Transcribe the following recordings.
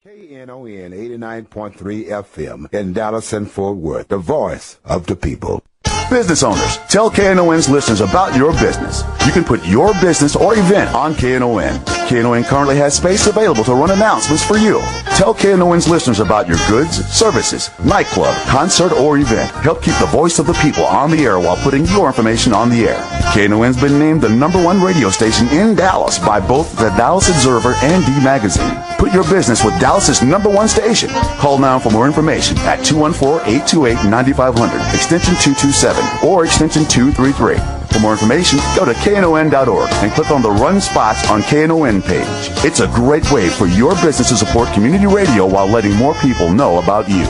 Knon 89.3 FM in Dallas and Fort Worth, the voice of the people. Business owners, tell KNON's listeners about your business. You can put your business or event on KNON. KNON currently has space available to run announcements for you. Tell KNON's listeners about your goods, services, nightclub, concert, or event. Help keep the voice of the people on the air while putting your information on the air. KNON's been named the #1 radio station in Dallas by both the Dallas Observer and D Magazine. Put your business with Dallas's #1 station. Call now for more information at 214-828-9500, extension 227, or extension 233. For more information, go to knon.org and click on the Run Spots on KNON page. It's a great way for your business to support community radio while letting more people know about you.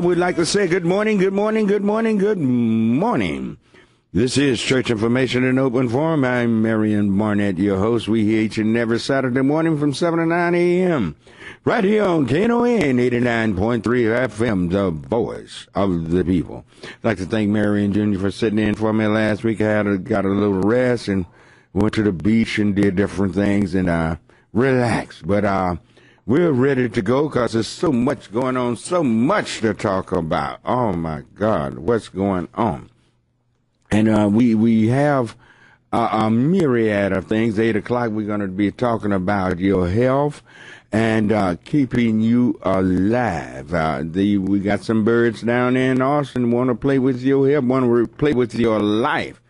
We'd like to say good morning, good morning, good morning, good morning. This is Church Information in Open Forum. I'm Marion, Barnett, your host. We hear each and every Saturday morning from 7 to 9 a.m. right here on Knon 89.3 FM, the voice of the people. I'd like to thank Marion Jr. for sitting in for me last week. I got a little rest and went to the beach and did different things and relaxed. But we're ready to go because there's so much going on, so much to talk about. Oh, my God, what's going on? And we have a myriad of things. 8 o'clock, we're going to be talking about your health and keeping you alive. We got some birds down there in Austin want to play with your health, want to play with your life,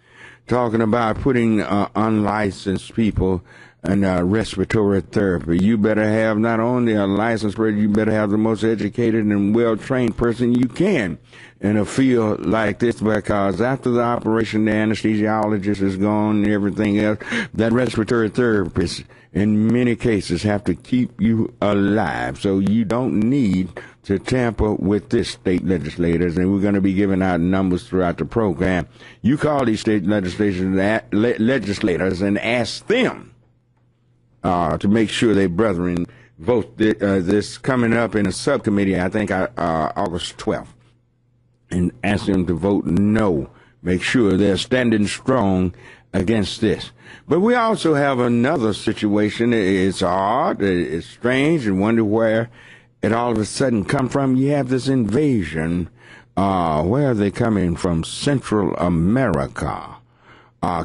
talking about putting unlicensed people in respiratory therapy. You better have not only a license, but you better have the most educated and well-trained person you can in a field like this, because after the operation, the anesthesiologist is gone and everything else, that respiratory therapist in many cases have to keep you alive. So you don't need to tamper with this, state legislators, and we're going to be giving out numbers throughout the program. You call these state legislators and ask them to make sure their brethren vote this coming up in a subcommittee, I think August 12th. And ask them to vote no. Make sure they're standing strong against this. But we also have another situation. It's odd, it's strange, and wonder where it all of a sudden come from. You have this invasion. Where are they coming from? Central America.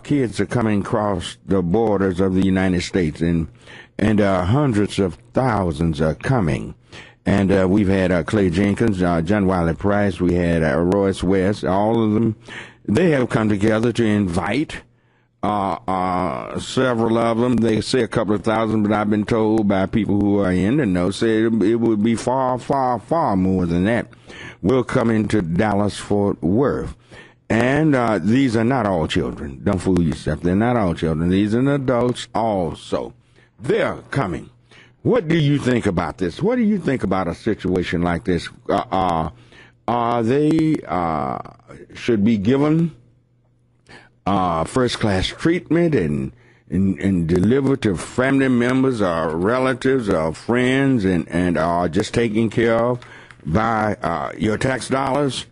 Kids are coming across the borders of the United States, and hundreds of thousands are coming. And we've had Clay Jenkins, John Wiley Price, we had Royce West, all of them. They have come together to invite several of them. They say a couple of thousand, but I've been told by people who are in the know, say it would be far, far, far more than that. Will come into Dallas, Fort Worth. And these are not all children. Don't fool yourself. They're not all children. These are adults also. They're coming. What do you think about this? What do you think about a situation like this? They should be given first-class treatment and delivered to family members or relatives or friends and are just taken care of by your tax dollars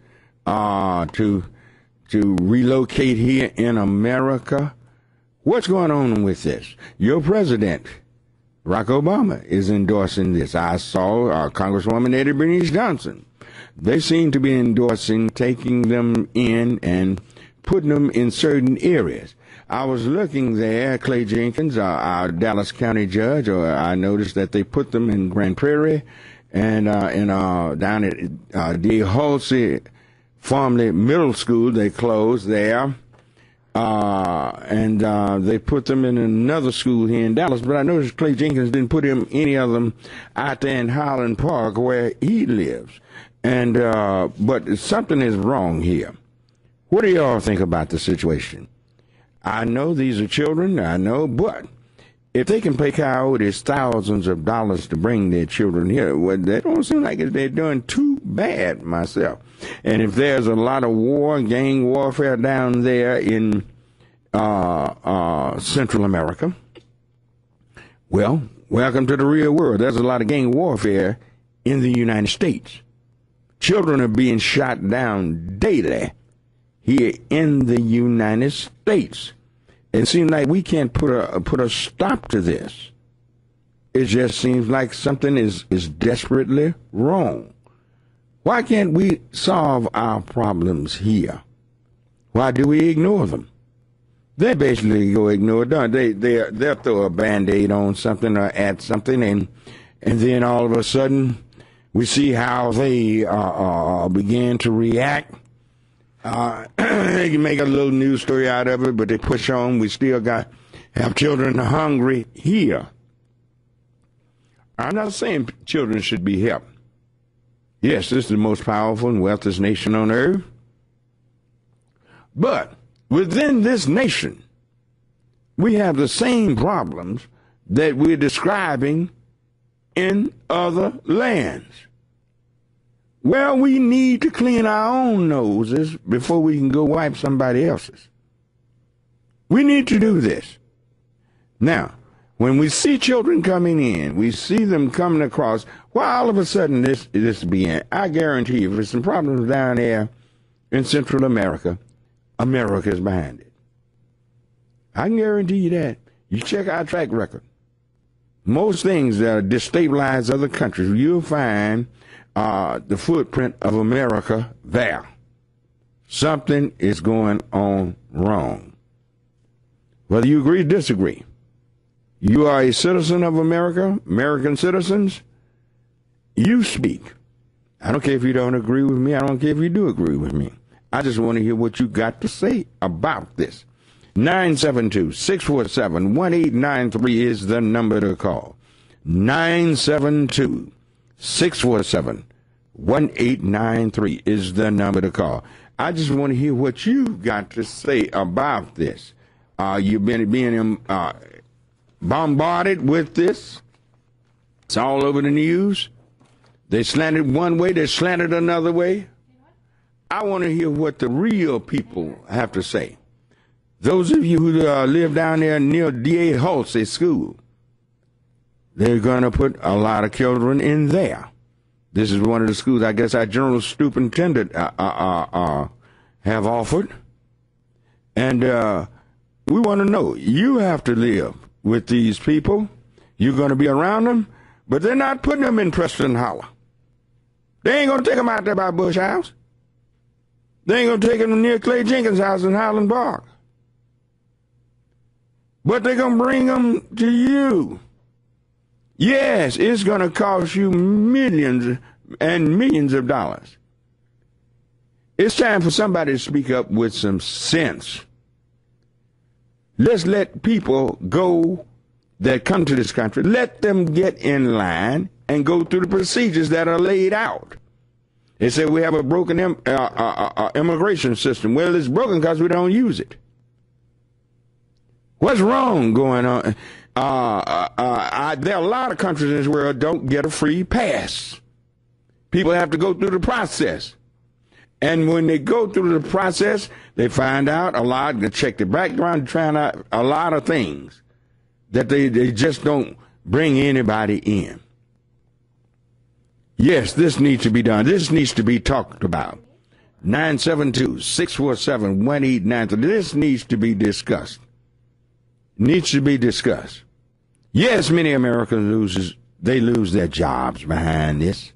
to relocate here in America? What's going on with this? Your president, Barack Obama, is endorsing this. I saw Congresswoman Eddie Bernice Johnson. They seem to be endorsing taking them in and putting them in certain areas. I was looking there, Clay Jenkins, our Dallas County judge, I noticed that they put them in Grand Prairie and down at D. Halsey, formerly middle school. They closed there. And they put them in another school here in Dallas, but I noticed Clay Jenkins didn't put any of them out there in Highland Park where he lives. And, but something is wrong here. What do y'all think about the situation? I know these are children, I know, but if they can pay coyotes thousands of dollars to bring their children here, well, they don't seem like they're doing too bad myself. And if there's a lot of gang warfare down there in Central America, well, welcome to the real world. There's a lot of gang warfare in the United States. Children are being shot down daily here in the United States. It seems like we can't put a stop to this. it just seems like something is desperately wrong. Why can't we solve our problems here? Why do we ignore them? They basically go ignore it. They'll throw a Band-Aid on something or at something, and then all of a sudden we see how they begin to react. They can make a little news story out of it, but they push on. We still have children hungry here. I'm not saying children should be helped. Yes, this is the most powerful and wealthiest nation on earth. But within this nation, we have the same problems that we're describing in other lands. Well, we need to clean our own noses before we can go wipe somebody else's. We need to do this. Now, when we see children coming in, we see them coming across, well, all of a sudden this begin. I guarantee you, if there's some problems down there in Central America, America is behind it. I can guarantee you that. You check our track record. Most things that destabilize other countries, you'll find the footprint of America there. Something is going on wrong. Whether you agree or disagree, you are a citizen of America, American citizens, you speak. I don't care if you don't agree with me. I don't care if you do agree with me. I just want to hear what you got to say about this. 972-647-1893 is the number to call. 972-647-1893 is the number to call. I just want to hear what you got to say about this. You've been being bombarded with this. It's all over the news. They slanted one way, they slanted another way. I want to hear what the real people have to say. Those of you who live down there near D.A. Halsey School, they're going to put a lot of children in there. This is one of the schools I guess our general superintendent have offered. And we want to know, you have to live with these people. You're going to be around them, but they're not putting them in Preston Hollow. They ain't going to take them out there by Bush House. They ain't going to take them near Clay Jenkins' house in Highland Park. But they're going to bring them to you. Yes, it's going to cost you millions and millions of dollars. It's time for somebody to speak up with some sense. Let's let people go that come to this country. Let them get in line and go through the procedures that are laid out. They say we have a broken immigration system. Well, it's broken because we don't use it. What's wrong going on? There are a lot of countries in this world don't get a free pass. People have to go through the process. And when they go through the process, they find out a lot, they check the background, trying out a lot of things that they just don't bring anybody in. Yes, this needs to be done. This needs to be talked about. 972-647-1893. This needs to be discussed. Needs to be discussed. Yes, many Americans lose their jobs behind this.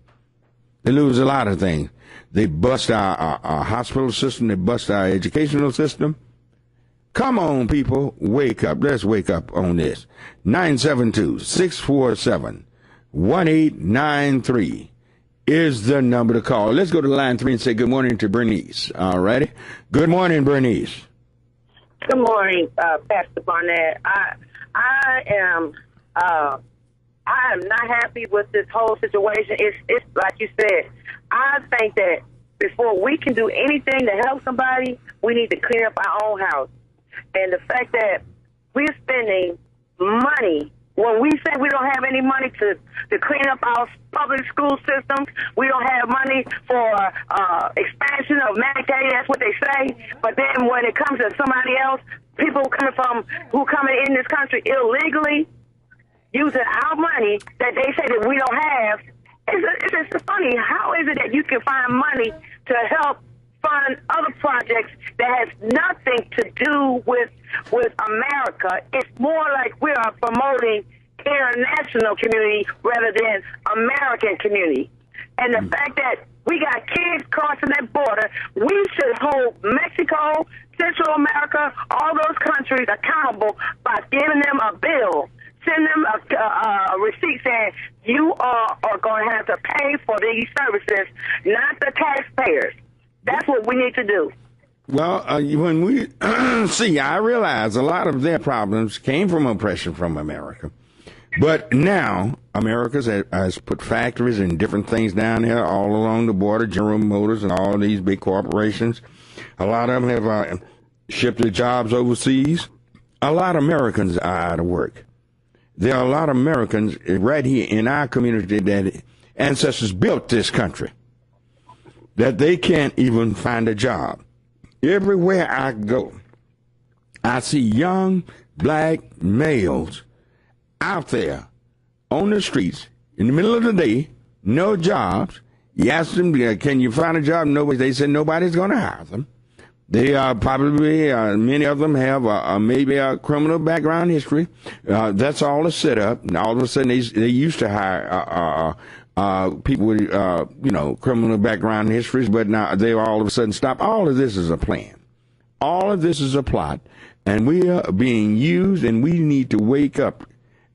They lose a lot of things. They bust our hospital system. They bust our educational system. Come on, people. Wake up. Let's wake up on this. 972-647-1893 is the number to call. Let's go to line 3 and say good morning to Bernice. All righty. Good morning, Bernice. Good morning, Pastor Barnett. I am not happy with this whole situation. It's like you said. I think that before we can do anything to help somebody, we need to clean up our own house. And the fact that we're spending money, when we say we don't have any money to clean up our public school systems, we don't have money for expansion of Medicaid, that's what they say. But then when it comes to somebody else, people who coming in this country illegally, using our money that they say that we don't have, it's just funny. How is it that you can find money to help fund other projects that has nothing to do with America? It's more like we are promoting international community rather than American community. And the fact that we got kids crossing that border, we should hold Mexico, Central America, all those countries accountable by giving them a bill, send them a receipt saying you are going to have to pay for these services, not the taxpayers. That's what we need to do. Well, when we see, I realize a lot of their problems came from oppression from America. But now, America has put factories and different things down there all along the border, General Motors and all these big corporations. A lot of them have shipped their jobs overseas. A lot of Americans are out of work. There are a lot of Americans right here in our community that ancestors built this country, that they can't even find a job. Everywhere I go, I see young black males out there on the streets in the middle of the day, no jobs. You ask them, can you find a job? Nobody. They said nobody's going to hire them. They probably, many of them have maybe a criminal background history. That's all a setup. And all of a sudden, they used to hire people with, criminal background histories, but now they all of a sudden stop. All of this is a plan. All of this is a plot, and we are being used, and we need to wake up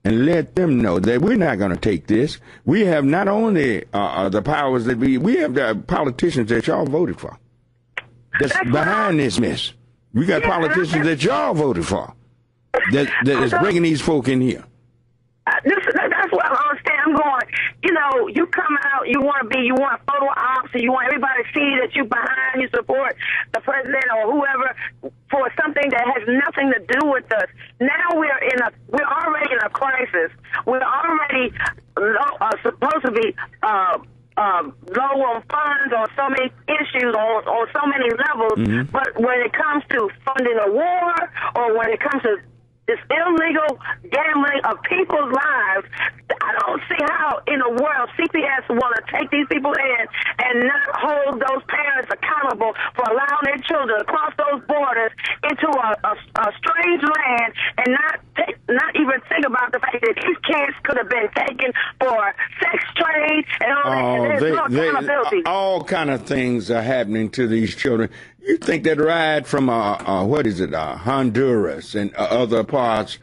and let them know that we're not going to take this. We have not only the powers that we have the politicians that y'all voted for. That's behind this mess. We got politicians that y'all voted for that is bringing these folk in here. That's what I understand. I'm going, you come out, you want photo ops, and you want everybody to see that you behind, you support the president or whoever for something that has nothing to do with us. Now we're already in a crisis. We're already supposed to be low on funds on so many issues on so many levels. Mm-hmm. But when it comes to funding a war or when it comes to this illegal gambling of people's lives, I don't see how in the world CPS want to take these people in and not hold those parents accountable for allowing their children to cross those borders into a strange land and not even think about the fact that these kids could have been taken for sex trade and all that. And there's no accountability. All kind of things are happening to these children. You think that ride from Honduras and other parts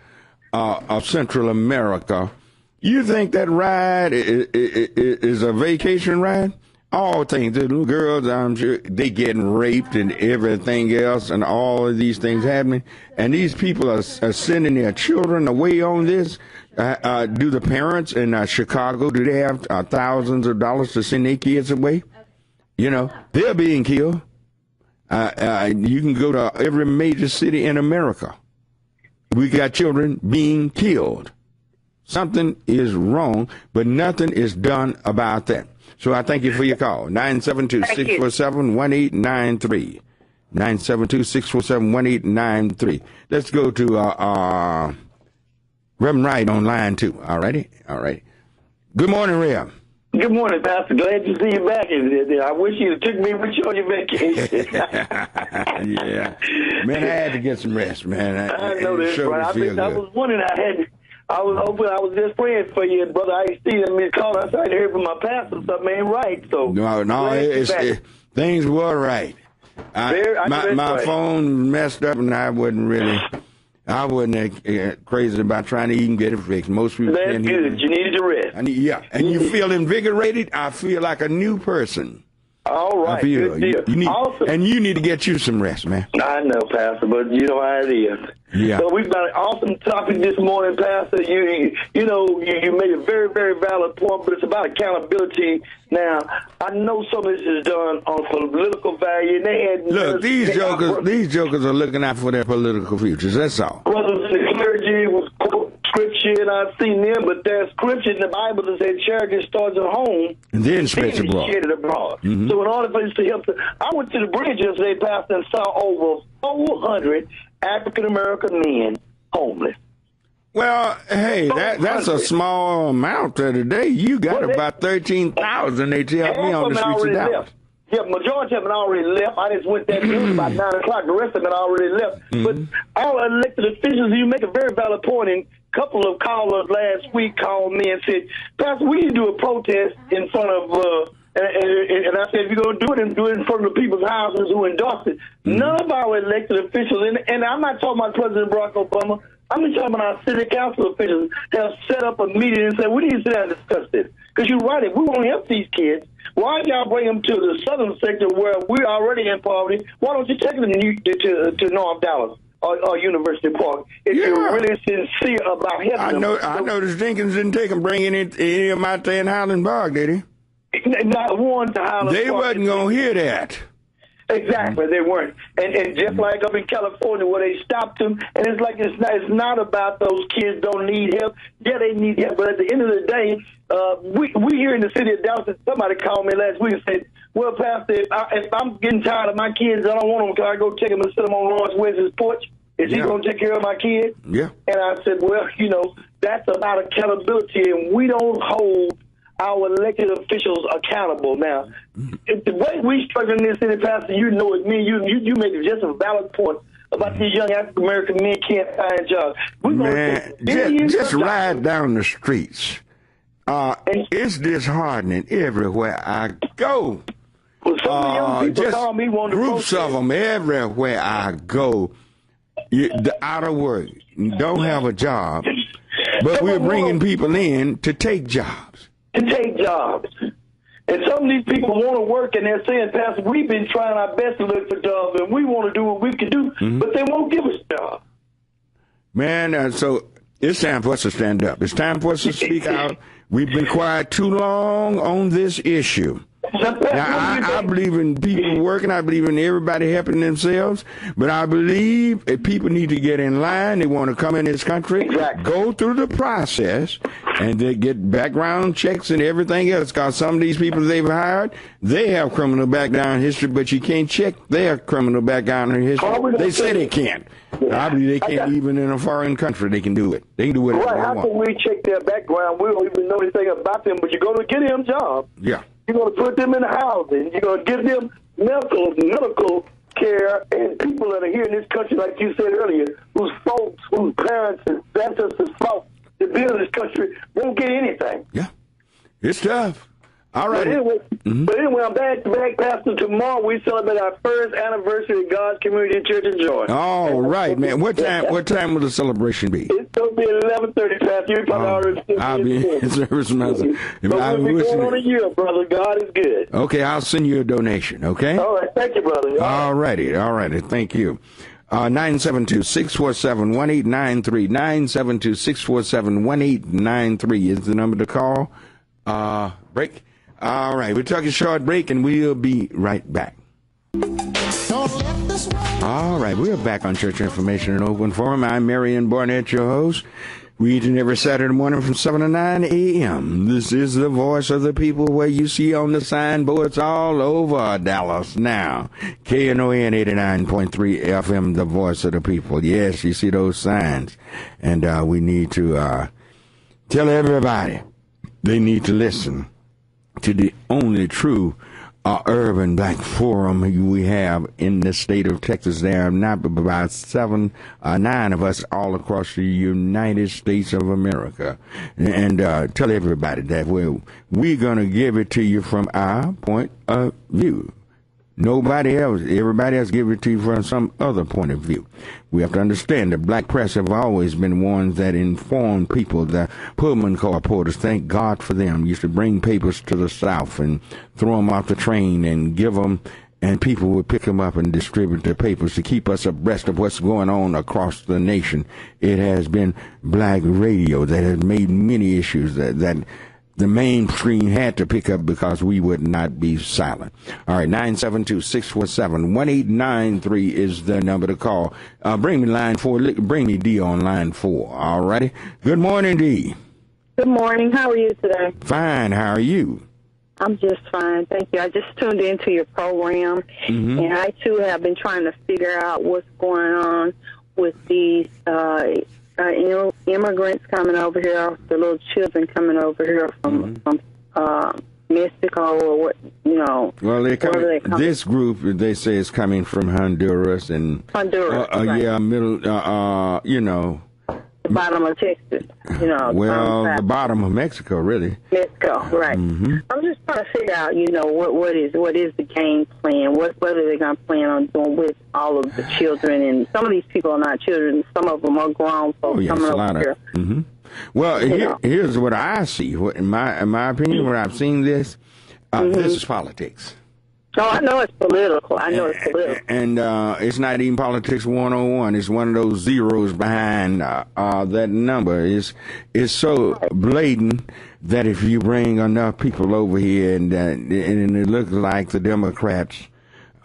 of Central America, you think that ride is a vacation ride? All things, the little girls, I'm sure, they getting raped and everything else and all of these things happening. And these people are sending their children away on this. Do the parents in Chicago, do they have thousands of dollars to send their kids away? They're being killed. You can go to every major city in America. We got children being killed. Something is wrong, but nothing is done about that. So I thank you for your call. 972-647-1893. 972-647-1893. Let's go to Reverend Wright on line 2. All righty. Good morning, Rev. Good morning, Pastor. Glad to see you back. I wish you took me with you on your vacation. Yeah. Man, I had to get some rest, man. I know this, bro. I was wondering, I was just praying for you, brother. I see them in call. I started hearing from my pastor, something ain't right. So no, things were right. My phone messed up, and I wasn't crazy about trying to even get it fixed. Most people That's good. You needed to rest. And you feel invigorated. I feel like a new person. All right, good deal. Awesome. And you need to get you some rest, man. I know, Pastor, but you know how it is. Yeah. So we've got an awesome topic this morning, Pastor. You made a very, very valid point, but it's about accountability. Now, I know some of this is done on political value. Look, these jokers are looking out for their political futures. That's all. Brothers in the clergy was scripture, and I've seen them, but there's scripture in the Bible that says charity starts at home and then spreads abroad. Mm-hmm. So in order for us to help, I went to the bridge yesterday, Pastor, and saw over 400 African-American men homeless. Well, hey, that's a small amount today. You got about 13,000, they tell me, on the streets of Dallas. Yeah, majority of them already left. I just went that news about 9 o'clock. The rest of them already left. Mm-hmm. But all elected officials, you make a very valid point, and couple of callers last week called me and said, Pastor, we need to do a protest in front of, and I said, if you're going to do it in front of the people's houses who endorsed it. None of our elected officials, and I'm not talking about President Barack Obama, I'm just talking about our city council officials have set up a meeting and said, we need to sit down and discuss this. Because you're right, if we want to help these kids, why y'all bring them to the southern sector where we're already in poverty? Why don't you take them to North Dallas or University Park if you're really sincere about helping them? I noticed Jenkins didn't take them bringing any of them out there in Highland Park, did he? Not one to Highland Park. They wasn't going to hear that. Exactly, they weren't. And just like up in California where they stopped them, and it's like it's not about those kids don't need help. Yeah, they need help, but at the end of the day, we here in the city of Dallas, somebody called me last week and said, well, Pastor, if I'm getting tired of my kids, I don't want them, can I go take them and sit them on Lawrence Wesley's porch? Is he going to take care of my kids? Yeah. And I said, well, that's about accountability, and we don't hold our elected officials accountable. Now, if the way we structure in this city, Pastor, you know it, me, you make just a valid point about these young African American men can't find jobs. Man, just ride down the streets. It's disheartening everywhere I go. Well, some of the young people call me one groups of them everywhere I go. Out of work, don't have a job, but we're bringing people in to take jobs. And some of these people want to work, and they're saying, Pastor, we've been trying our best to look for jobs, and we want to do what we can do, but they won't give us jobs. Man, so it's time for us to stand up. It's time for us to speak out. We've been quiet too long on this issue. Now, I believe in people working. I believe in everybody helping themselves. But I believe if people need to get in line, they want to come in this country, go through the process, and they get background checks and everything else. Because some of these people they've hired, they have criminal background history, but you can't check their criminal background history. They say they can't. I believe they can't even in a foreign country. They can do it. They can do whatever they want. How can we check their background? We don't even know anything about them, but you're going to get them jobs. Yeah. You're going to put them in the housing. You're going to give them medical care, and people that are here in this country, like you said earlier, whose folks, whose parents and ancestors fought to build this country, won't get anything. Yeah. It's tough. All right. But anyway, I'm back, Pastor. Tomorrow we celebrate our first anniversary of God's Community Church in Georgia. All right, man. What time will the celebration be? It's going to be at 11:30, Pastor. You probably already I'll be in service. We'll be going on a year, brother. God is good. Okay, I'll send you a donation, okay? All right. Thank you, brother. All righty. Thank you. 972-647-1893. 972-647-1893 is the number to call. Break. All right, we're talking short break, and we'll be right back. All right, we're back on Church Information and Open Forum. I'm Marion, Barnett, your host. We eat every Saturday morning from 7 to 9 a.m. This is the voice of the people where you see on the signboards all over Dallas now. Knon 89.3 FM, the voice of the people. Yes, you see those signs. And we need to tell everybody they need to listen to the only true urban black forum we have in the state of Texas. There are not about 9 of us all across the United States of America. And tell everybody that we're going to give it to you from our point of view. Nobody else, everybody else give it to you from some other point of view. We have to understand the black press have always been ones that inform people. The Pullman car porters, thank God for them, used to bring papers to the South and throw them off the train and give them, and people would pick them up and distribute the papers to keep us abreast of what's going on across the nation. It has been black radio that has made many issues that the mainstream had to pick up because we would not be silent. All right, 972-647-1893 is the number to call. Bring me line 4. Bring me D on line 4. All righty. Good morning, D. Good morning. How are you today? Fine. How are you? I'm just fine. Thank you. I just tuned into your program, and I, too, have been trying to figure out what's going on with these immigrants coming over here, the little children coming over here from Mexico or what, Well, this group, they say, is coming from Honduras and right. middle, bottom of Texas, you know. Well, the bottom of Mexico, really. Mexico, right. Mm-hmm. I'm just trying to figure out, you know, what is the game plan? What are they going to plan on doing with all of the children? And some of these people are not children. Some of them are grown folks coming over here. Mm-hmm. Well, here's what I see. In my opinion, where I've seen this, this is politics. Oh, I know it's political. And it's not even politics 101. It's one of those zeros behind that number. It's so blatant that if you bring enough people over here and it looks like the Democrats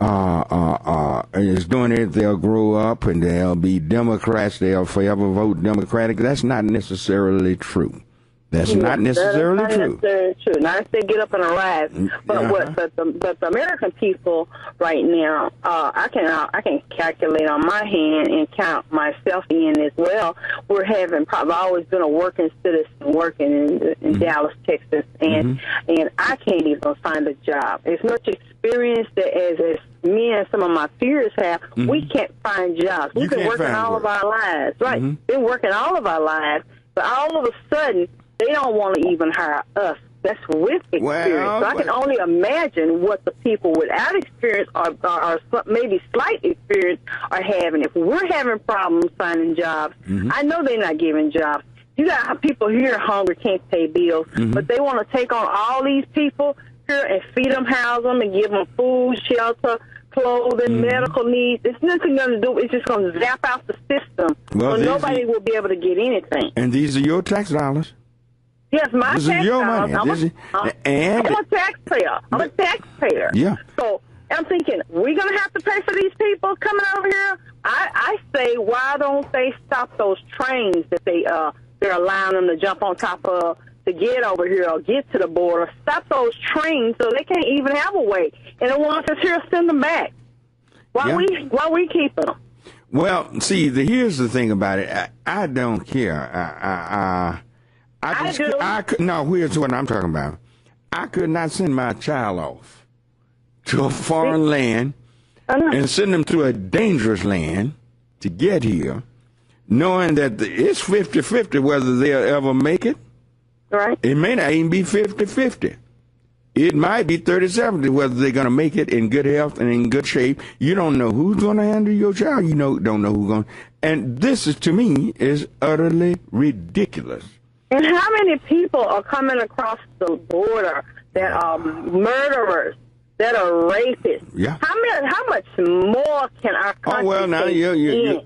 is doing it, they'll grow up and they'll be Democrats. They'll forever vote Democratic. That's not necessarily true. That's not necessarily true. Not if they get up and arise. But the American people right now, I can calculate on my hand and count myself in as well. I've always been a working citizen working in Dallas, Texas, and I can't even find a job. As much experience as me and some of my peers have, we can't find jobs. We've been working all of our lives, right? Been working all of our lives, but all of a sudden, they don't want to even hire us. That's with experience. So I can only imagine what the people without experience or maybe slight experience are having. If we're having problems finding jobs, I know they're not giving jobs. You got people here hungry, can't pay bills, but they want to take on all these people here and feed them, house them, and give them food, shelter, clothing, medical needs. It's nothing going to do. It's just going to zap out the system. So nobody will be able to get anything. And these are your tax dollars. Yes, my this tax is your dollars. money. I'm a taxpayer. I'm a taxpayer. Yeah. So I'm thinking, we're going to have to pay for these people coming over here? I say, why don't they stop those trains that they're allowing them to jump on top of to get over here or get to the border? Stop those trains so they can't even have a way. And the ones that's here, send them back. Why we keeping them? Well, see, here's the thing about it. I don't care. Here's what I'm talking about. I could not send my child off to a foreign land and send them to a dangerous land to get here, knowing that it's 50-50 whether they'll ever make it. Right. It may not even be 50-50. It might be 30-70 whether they're going to make it in good health and in good shape. You don't know who's going to handle your child. You don't know who's going to. And this is, to me, is utterly ridiculous. And how many people are coming across the border that are murderers, that are rapists? Yeah. How much more can our country Oh, well, now take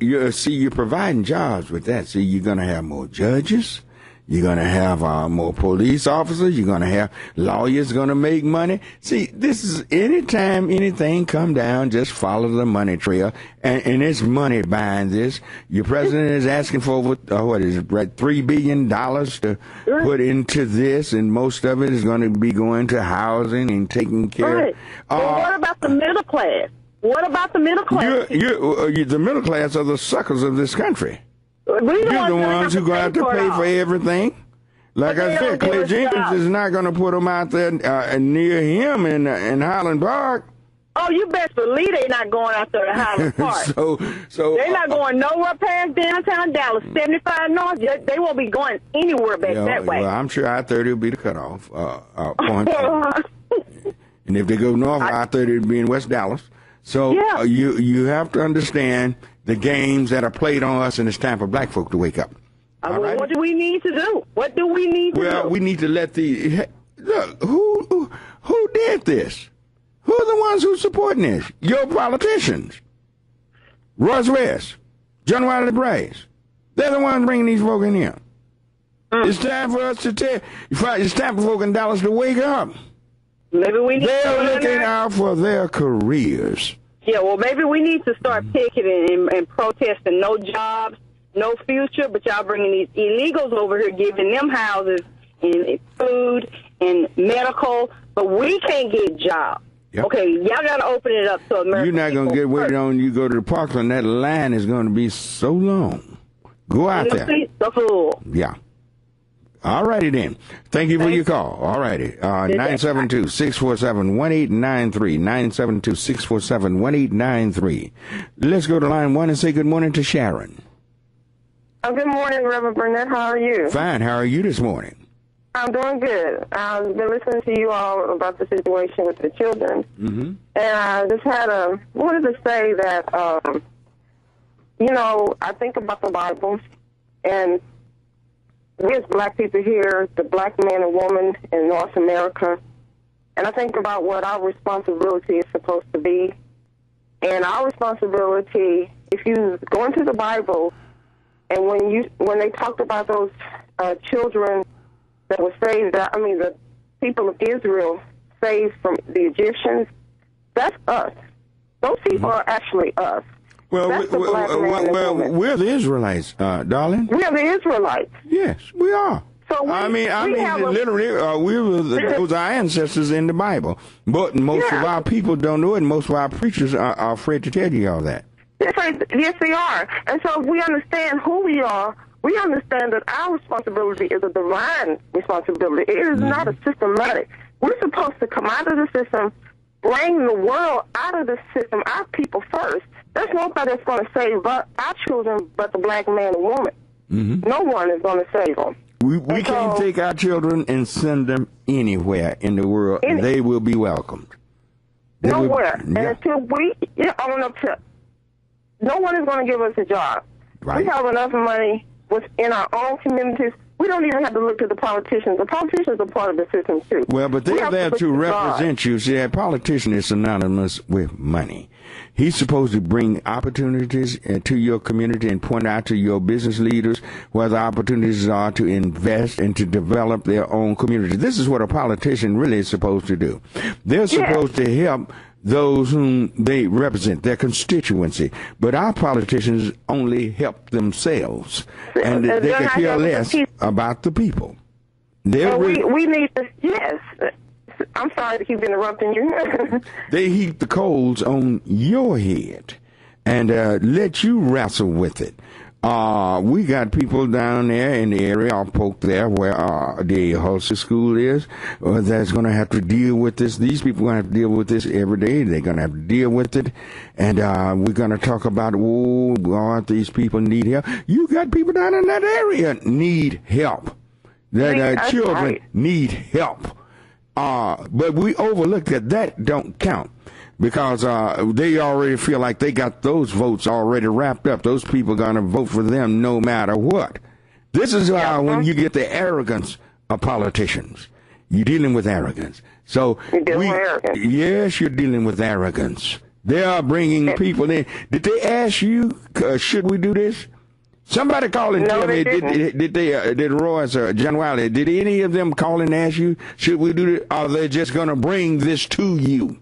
you're providing jobs with that. See, you're going to have more judges. You're going to have more police officers. You're going to have lawyers going to make money. See, this is anytime anything come down, just follow the money trail. And it's money behind this. Your president is asking for, $3 billion to put into this, and most of it is going to be going to housing and taking care. Right. Well, what about the middle class? What about the middle class? The middle class are the suckers of this country. You're the ones who going to have to pay for everything. Like I said, Clay Jenkins is not going to put them out there near him in Highland Park. Oh, you best believe they're not going out there to Highland Park. so they're not going nowhere past downtown Dallas, 75 North. They won't be going anywhere back that way. Well, I'm sure I-30 will be the cutoff point. And if they go north, I-30 will be in West Dallas. So you have to understand the games that are played on us, and it's time for black folk to wake up. Right? What do we need to do? What do we need to do? Well, we need to let look, who did this? Who are the ones who supporting this? Your politicians. Royce West, John Wiley Brace. They're the ones bringing these folk in here. It's time for us it's time for folk in Dallas to wake up. Maybe we need They're looking out for their careers. Yeah, well, maybe we need to start picketing and protesting. No jobs, no future, but y'all bringing these illegals over here, giving them houses and food and medical, but we can't get jobs. Yep. Okay, y'all got to open it up to American. You're not going to get waited on. You go to the Parkland, that line is going to be so long. Go out there. The fool. Yeah. All righty then. Thank you for your call. All righty. 972-647-1893. 972-647-1893. Let's go to line one and say good morning to Sharon. Good morning, Reverend Barnett. How are you? Fine. How are you this morning? I'm doing good. I've been listening to you all about the situation with the children. Mm-hmm. And I just wanted to say that, I think about the Bible, and we as black people here, the black man and woman in North America, and I think about what our responsibility is supposed to be. And our responsibility, if you go into the Bible, and when they talked about those children that were saved, the people of Israel saved from the Egyptians, that's us. Those people are actually us. Well, we're the Israelites, darling. We are the Israelites. Yes, we are. So literally, those are our ancestors in the Bible. But most of our people don't know it, and most of our preachers are afraid to tell you all that. That's right. Yes, they are. And so if we understand who we are, we understand that our responsibility is a divine responsibility. It is not a systematic. We're supposed to come out of the system, bring the world out of the system, our people first. There's nobody that's going to save our children but the black man and woman. Mm-hmm. No one is going to save them. We can't take our children and send them anywhere in the world. They will be welcomed. Nowhere. And until we own up to, no one is going to give us a job. Right. We have enough money within our own communities. We don't even have to look to the politicians. The politicians are part of the system, too. Well, but they're there to represent you. See, a politician is synonymous with money. He's supposed to bring opportunities to your community and point out to your business leaders where the opportunities are to invest and to develop their own community. This is what a politician really is supposed to do. They're supposed to help those whom they represent, their constituency. But our politicians only help themselves, and they can care less about the people. We need to, yes. I'm sorry to keep interrupting you. They heap the coals on your head and let you wrestle with it. We got people down there in the area, or Polk there, where the Hulsey School is, that's going to have to deal with this. These people are going to have to deal with this every day. They're going to have to deal with it. And we're going to talk about, these people need help. You got people down in that area need help. Their children need help. But we overlook that don't count. Because they already feel like they got those votes already wrapped up. Those people are going to vote for them no matter what. This is when you get the arrogance of politicians. You're dealing with arrogance. So yes, you're dealing with arrogance. They are bringing people in. Did they ask you, should we do this? Somebody call and tell me, did Royce or John Wiley, did any of them call and ask you, should we do this? Or are they just going to bring this to you?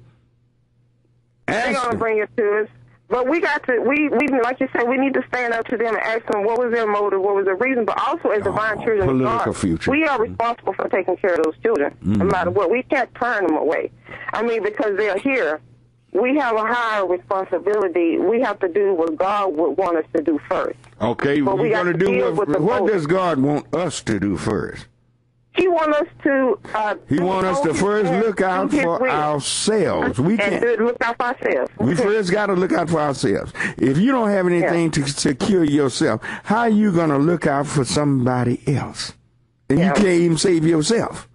They're going to bring it to us. But we got to, we like you said, we need to stand up to them and ask them what was their motive, what was their reason. But also, as divine children of God, we are responsible for taking care of those children, no matter what. We can't turn them away. Because they're here. We have a higher responsibility. We have to do what God would want us to do first. Okay, we're going to do what does God want us to do first? He wants us to. He wants us to first look out for ourselves. We can't look out for ourselves. We first got to look out for ourselves. If you don't have anything to secure yourself, how are you going to look out for somebody else? And you can't even save yourself.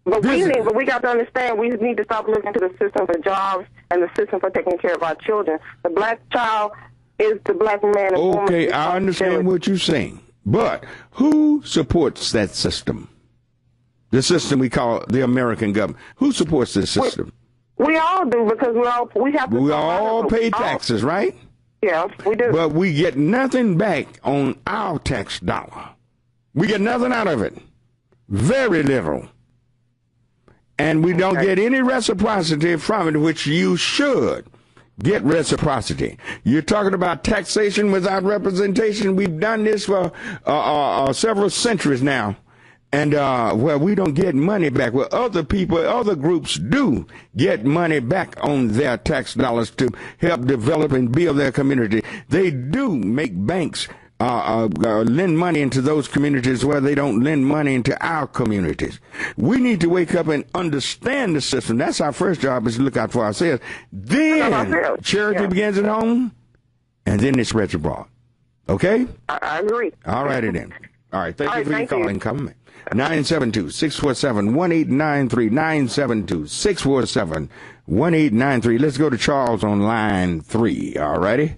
But we got to understand we need to stop looking to the system for jobs and the system for taking care of our children. The black child is the black man and woman. Okay, I understand what you're saying. But who supports that system? The system we call the American government. Who supports this system? We all do, because we all pay taxes, right? Yeah, we do. But we get nothing back on our tax dollar. We get nothing out of it. Very little. And we don't get any reciprocity from it, which you should get reciprocity. You're talking about taxation without representation. We've done this for several centuries now. And where we don't get money back, where other people, other groups do get money back on their tax dollars to help develop and build their community. They do make banks lend money into those communities where they don't lend money into our communities. We need to wake up and understand the system. That's our first job, is to look out for ourselves. Then charity begins at home, and then it spreads abroad. Okay? I agree. All righty then. All right. Thank All you right, for your thank call you. and comment. 972-647-1893. 972-647-1893. Let's go to Charles on line 3. All righty.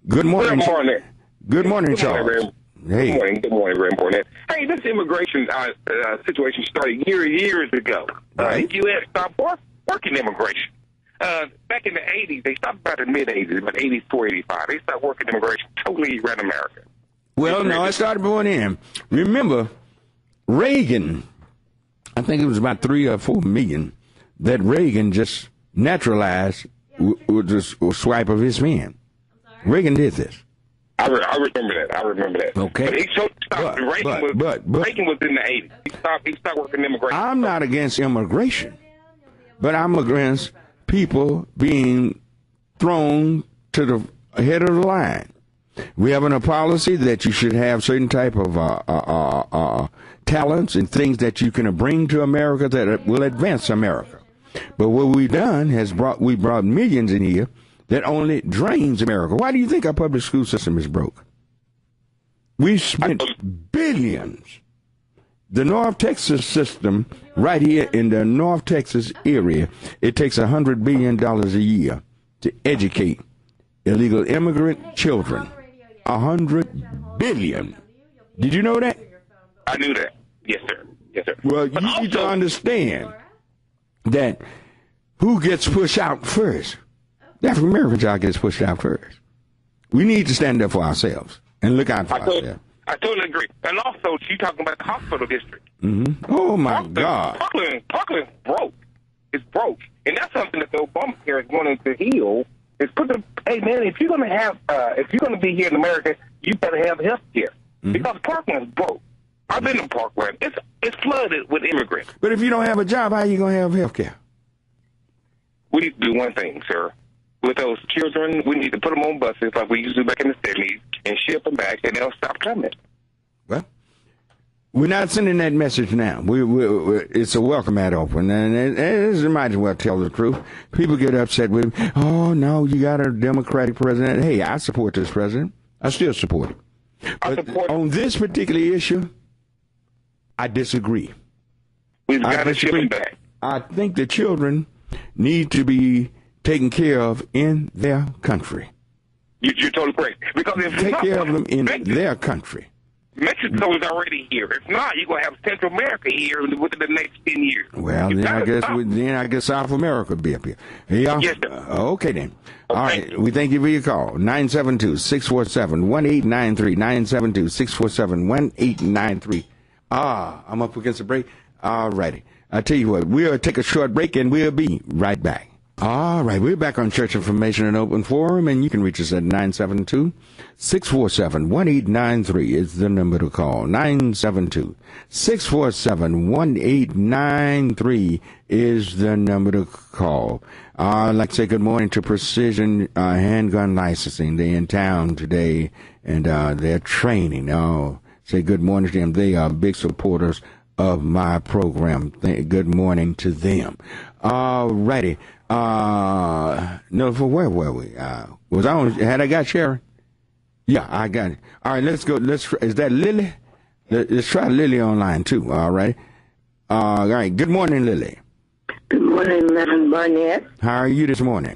Good morning. Good morning. Good morning, Good Charles. morning, Hey. Good morning, Ray Barnett. Hey, this immigration situation started years ago. Right. The U.S. stopped working immigration. Back in the 80s, they stopped about the mid-80s, about 84, 85. They stopped working immigration totally around America. Well, no, it started going in. Remember, Reagan, I think it was about 3 or 4 million that Reagan just naturalized with a swipe of his pen. Reagan did this. I remember that. Okay. But he stopped. Reagan was in the 80s. He stopped working immigration. I'm not against immigration, but I'm against people being thrown to the head of the line. We have a policy that you should have certain type of talents and things that you can bring to America that will advance America. But what we've done is brought millions in here that only drains America. Why do you think our public school system is broke? We spent billions. The North Texas system, right here in the North Texas area, it takes $100 billion a year to educate illegal immigrant children. $100 billion. Did you know that? I knew that. Yes, sir. Yes, sir. Well, you need to understand that who gets pushed out first? The African American child gets pushed out first. We need to stand up for ourselves and look out for ourselves. I totally agree. And also, you're talking about the hospital district. Mm-hmm. Oh, my God. Parkland's broke. It's broke. And that's something that the Obamacare is wanting to heal. Is hey, man, if you're going to be here in America, you better have health care. Mm-hmm. Because Parkland's broke. I've been to Parkland. It's flooded with immigrants. But if you don't have a job, how are you going to have health care? We need to do one thing, sir. With those children, we need to put them on buses like we used to do back in the 70s and ship them back, and they'll stop coming. Well, we're not sending that message now. It's a welcome ad open, and it might as well tell the truth. People get upset with him. Oh, no, you got a Democratic president. Hey, I support this president. I still support him. But on this particular issue, I disagree. We've got to ship them back. I think the children need to be taken care of in their country. You're totally correct. Because if take care of them in their country. Mexico is already here. If not, you're going to have Central America here within the next 10 years. Well, then I guess South America will be up here. Yeah. Yes, sir. Okay, then. All right. We thank you for your call. 972-647-1893. 972-647-1893. I'm up against a break. All righty. I tell you what, we'll take a short break and we'll be right back. All right, we're back on Church Information and Open Forum, and you can reach us at 972-647-1893 is the number to call. 972-647-1893 is the number to call. I'd like to say good morning to Precision Handgun Licensing. They're in town today, and they're training. Say good morning to them. They are big supporters of my program. Good morning to them. All righty. No, for where were we? Had I got Sharon? Yeah, I got it. All right, let's go. Is that Lily? Let's try Lily online too. All right. All right. Good morning, Lily. Good morning, Reverend Barnett. How are you this morning?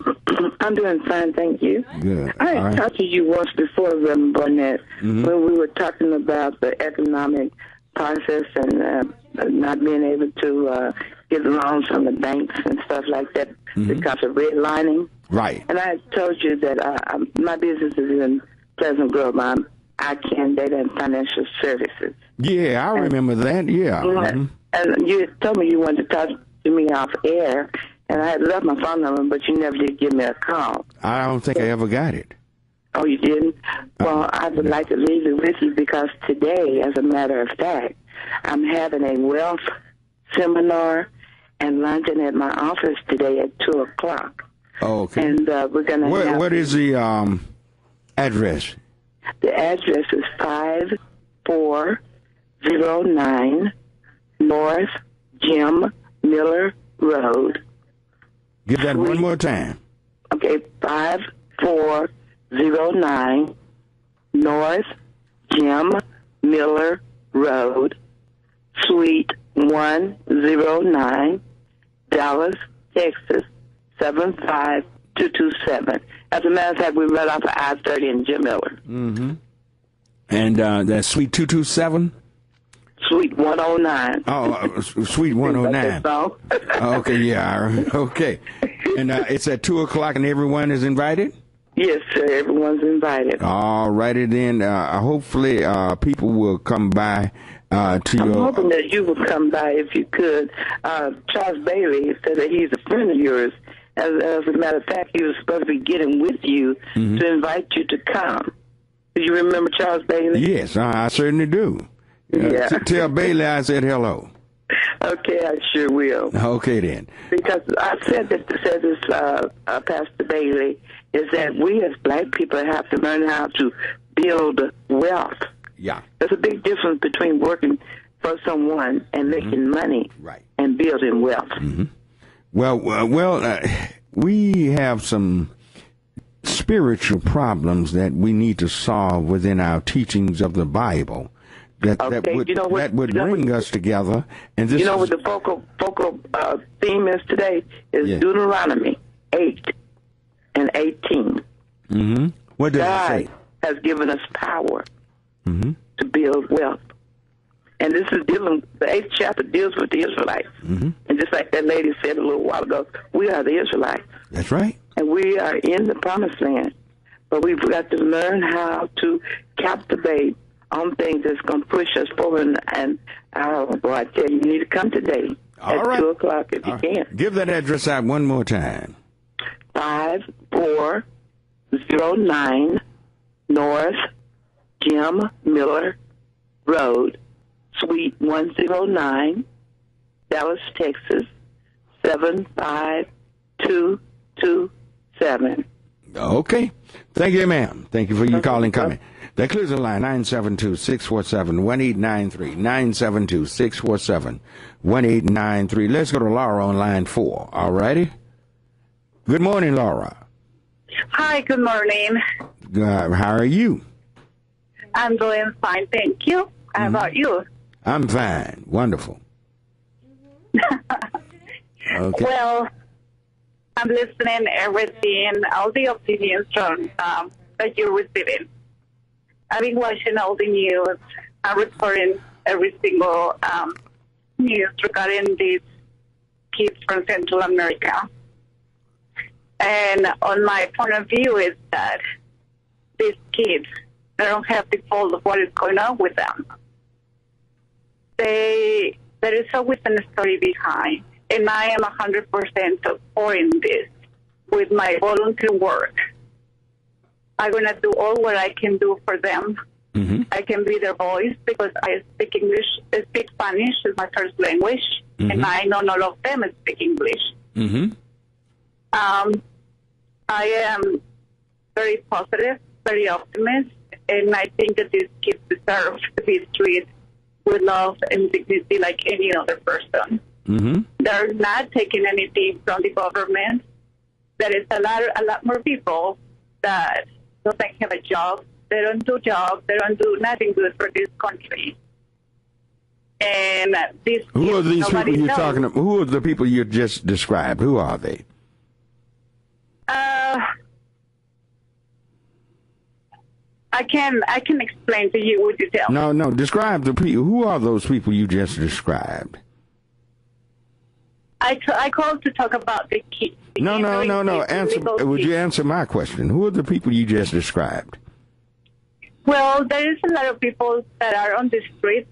I'm doing fine, thank you. Good. I had talked to you once before, Reverend Barnett, when we were talking about the economic process and not being able to get loans from the banks and stuff like that because of redlining. Right. And I told you that my business is in Pleasant Grove. I'm ICANN Data and Financial Services. Yeah, I remember that. Yeah. And you told me you wanted to talk to me off air, and I had left my phone number, but you never did give me a call. I don't think I ever got it. Oh, you didn't? Well, I would like to leave it with you because today, as a matter of fact, I'm having a wealth seminar and luncheon at my office today at 2 o'clock. Oh, okay. And we're going to have... What is the address? The address is 5409 North Jim Miller Road. Give that one more time. Okay, 5409 North Jim Miller Road, Suite 109, Dallas, Texas, 75227. As a matter of fact, we right off of I-30 in Jim Miller. Mm-hmm. And that's Suite 227? Suite 109. Oh, Suite 109. Okay, yeah. Okay. And it's at 2 o'clock and everyone is invited? Yes, sir. Everyone's invited. All righty then. Hopefully people will come by to I'm your... hoping that you would come by if you could. Charles Bailey said that he's a friend of yours. As a matter of fact, he was supposed to be getting with you to invite you to come. Do you remember Charles Bailey? Yes, I certainly do. Yeah. Tell Bailey I said hello. Okay, I sure will. Okay, then. Because I said this, Pastor Bailey, is that we as black people have to learn how to build wealth. Yeah. There's a big difference between working for someone and making money and building wealth. Mm-hmm. Well, we have some spiritual problems that we need to solve within our teachings of the Bible. That would bring us together. And this what the focal theme is today is Deuteronomy 8 and 18. Mm-hmm. What does God it say? has given us power to build wealth. And this is the 8th chapter deals with the Israelites. Mm-hmm. And just like that lady said a little while ago, we are the Israelites. That's right. And we are in the promised land. But we've got to learn how to captivate on things that's going to push us forward. And, I tell you, you need to come today at 2 o'clock if you can. Give that address out one more time. 5409 North Jim Miller Road, Suite 109, Dallas, Texas, 75227. Okay. Thank you, ma'am. Thank you for your call and comment. That clears the line, 972-647-1893, 972-647-1893. Let's go to Laura on line 4, all righty? Good morning, Laura. Hi, good morning. How are you? I'm doing fine, thank you. How about you? I'm fine. Wonderful. Okay. Well, I'm listening to everything, all the opinions from, that you're receiving. I've been watching all the news. I'm reporting every single news regarding these kids from Central America. And on my point of view is that these kids, they don't have the fault of what is going on with them. There is always a story behind. And I am 100% supporting this with my volunteer work. I'm going to do all what I can do for them. Mm-hmm. I can be their voice because I speak English, I speak Spanish is my first language, and I know none of them speak English. Mm-hmm. I am very positive, very optimistic, and I think that these kids deserve to be treated with love and dignity like any other person. Mm-hmm. They're not taking anything from the government. There is a lot more people that don't have a job. They don't do jobs. They don't do nothing good for this country. And who are these people you're talking about? Who are the people you just described? Who are they? I can explain to you with detail. No. Describe the people. Who are those people you just described? I called to talk about the kids. No. Would you answer my question? Who are the people you just described? Well, there is a lot of people that are on the streets.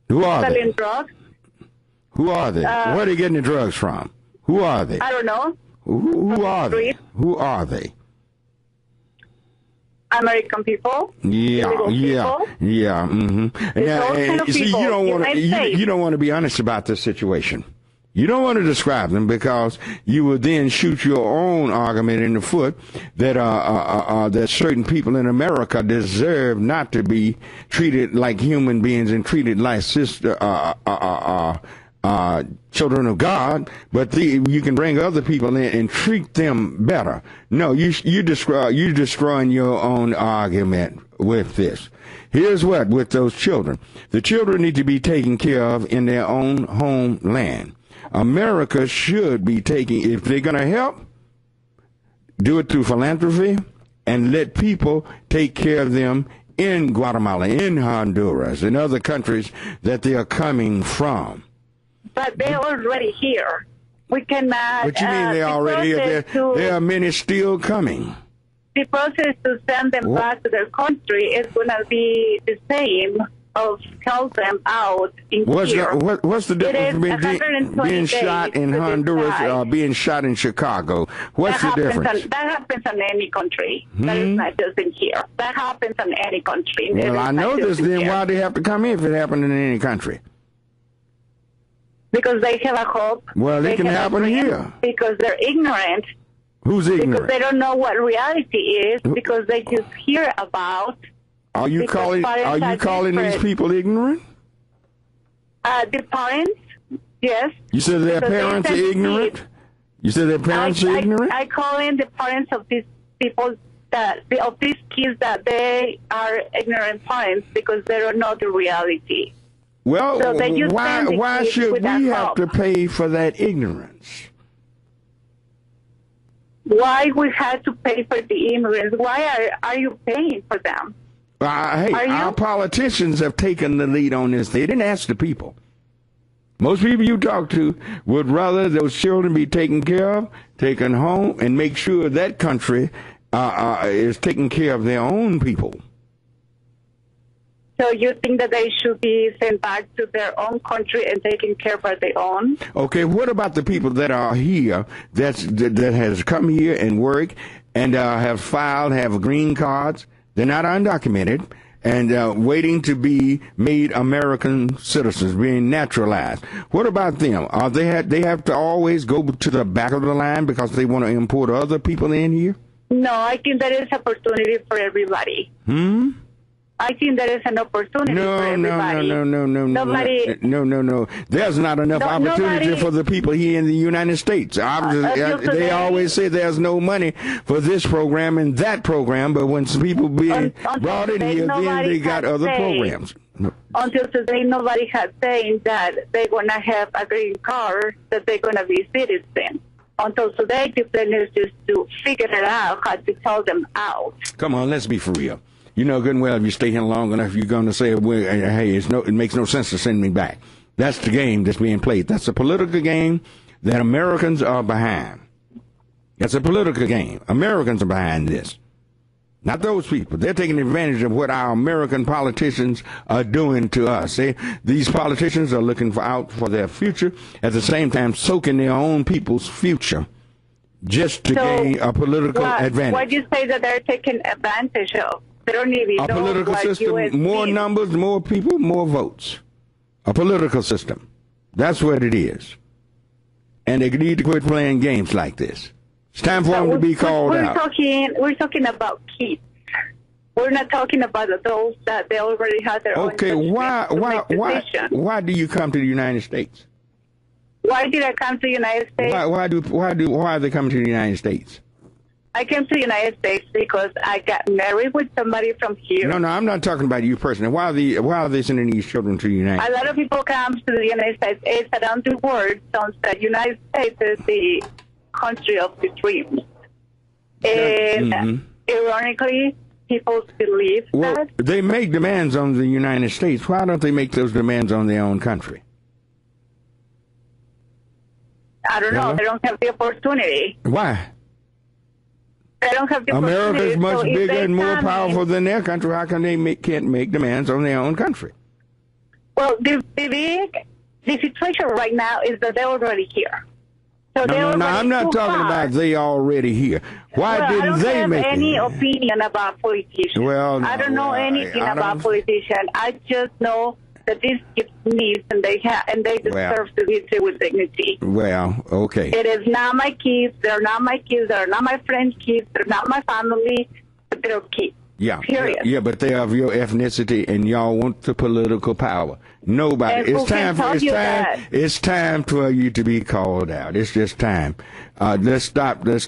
Who are selling they? Drugs. Who are they? Where are they getting the drugs from? Who are they? I don't know. Who are they? Who are they? American people. Yeah. Mm-hmm. You don't want to be honest about this situation. You don't want to describe them because you would then shoot your own argument in the foot that that certain people in America deserve not to be treated like human beings and treated like children of God, but you can bring other people in and treat them better. No, you're destroying your own argument with this. Here's what with those children. The children need to be taken care of in their own homeland. America should be taking, if they're going to help, do it through philanthropy and let people take care of them in Guatemala, in Honduras, in other countries that they are coming from. But they're already here. We cannot. What you mean they're already here? There are many still coming. The process to send them back to their country is going to be the same of help them out in here. What's the difference between being shot in Honduras or being shot in Chicago? What's the difference? That happens in any country. That is not just in here. That happens in any country. Well, I know this. Then why do they have to come in if it happened in any country? Because they have a hope. Well, it can happen here. Because they're ignorant. Who's ignorant? Because they don't know what reality is. Because they just hear about. Are you calling these people ignorant? The parents, yes. You said their parents are ignorant? You said their parents are ignorant? I call in the parents of these people, of these kids, that they are ignorant parents because they don't know the reality. Well, so why should we have to pay for that ignorance? Why we have to pay for the ignorance? Why are you paying for them? Our politicians have taken the lead on this. They didn't ask the people. Most people you talk to would rather those children be taken care of, taken home, and make sure that country is taking care of their own people. So you think that they should be sent back to their own country and taken care of their own? Okay, what about the people that are here, that has come here and work and have filed, have green cards? They're not undocumented and waiting to be made American citizens, being naturalized. What about them? They have to always go to the back of the line because they want to import other people in here? No, I think there is opportunity for everybody. I think there is an opportunity for everybody. No. There's not enough opportunity for the people here in the United States. They always say there's no money for this program and that program, but when some people being brought in here, then they got other programs. Until today, nobody has said that they're going to have a green card, that they're going to be citizens. Until today, the plan is just to figure it out, how to tell them out. Come on, let's be for real. You know good and well if you stay here long enough, you're going to say, well, hey, it makes no sense to send me back. That's the game that's being played. That's a political game that Americans are behind. That's a political game. Americans are behind this. Not those people. They're taking advantage of what our American politicians are doing to us. These politicians are looking out for their future, at the same time soaking their own people's future just to gain a political advantage. Why do you say that they're taking advantage of? They don't even know political system, more numbers, more people, more votes. A political system. That's what it is. And they need to quit playing games like this. It's time for them to be called out. We're talking about kids. We're not talking about adults that they already have their own. Okay, why do you come to the United States? Why did I come to the United States? Why are they coming to the United States? I came to the United States because I got married with somebody from here. No, I'm not talking about you personally. Why are they sending these children to the United States? A lot of people come to the United States. It's around the world. Sounds that United States is the country of the dreams. And ironically, people believe that. They make demands on the United States. Why don't they make those demands on their own country? I don't know. They don't have the opportunity. Why? They don't have the opportunity. America's much bigger and more powerful than their country. How come they can't make demands on their own country? Well, the situation right now is that they're already here. So no, I'm not talking about they already here. Why didn't they make it? I don't have any opinion about politicians. Well, I don't know anything about politicians. I just know that these kids need and they deserve to be treated with dignity. Well, okay. It is not my kids. They're not my kids. They're not my friends' kids. They're not my family. But they're kids. Yeah. Period. Yeah, but they are of your ethnicity, and y'all want the political power. Nobody. And It's time for you to be called out. It's just time. Let's stop the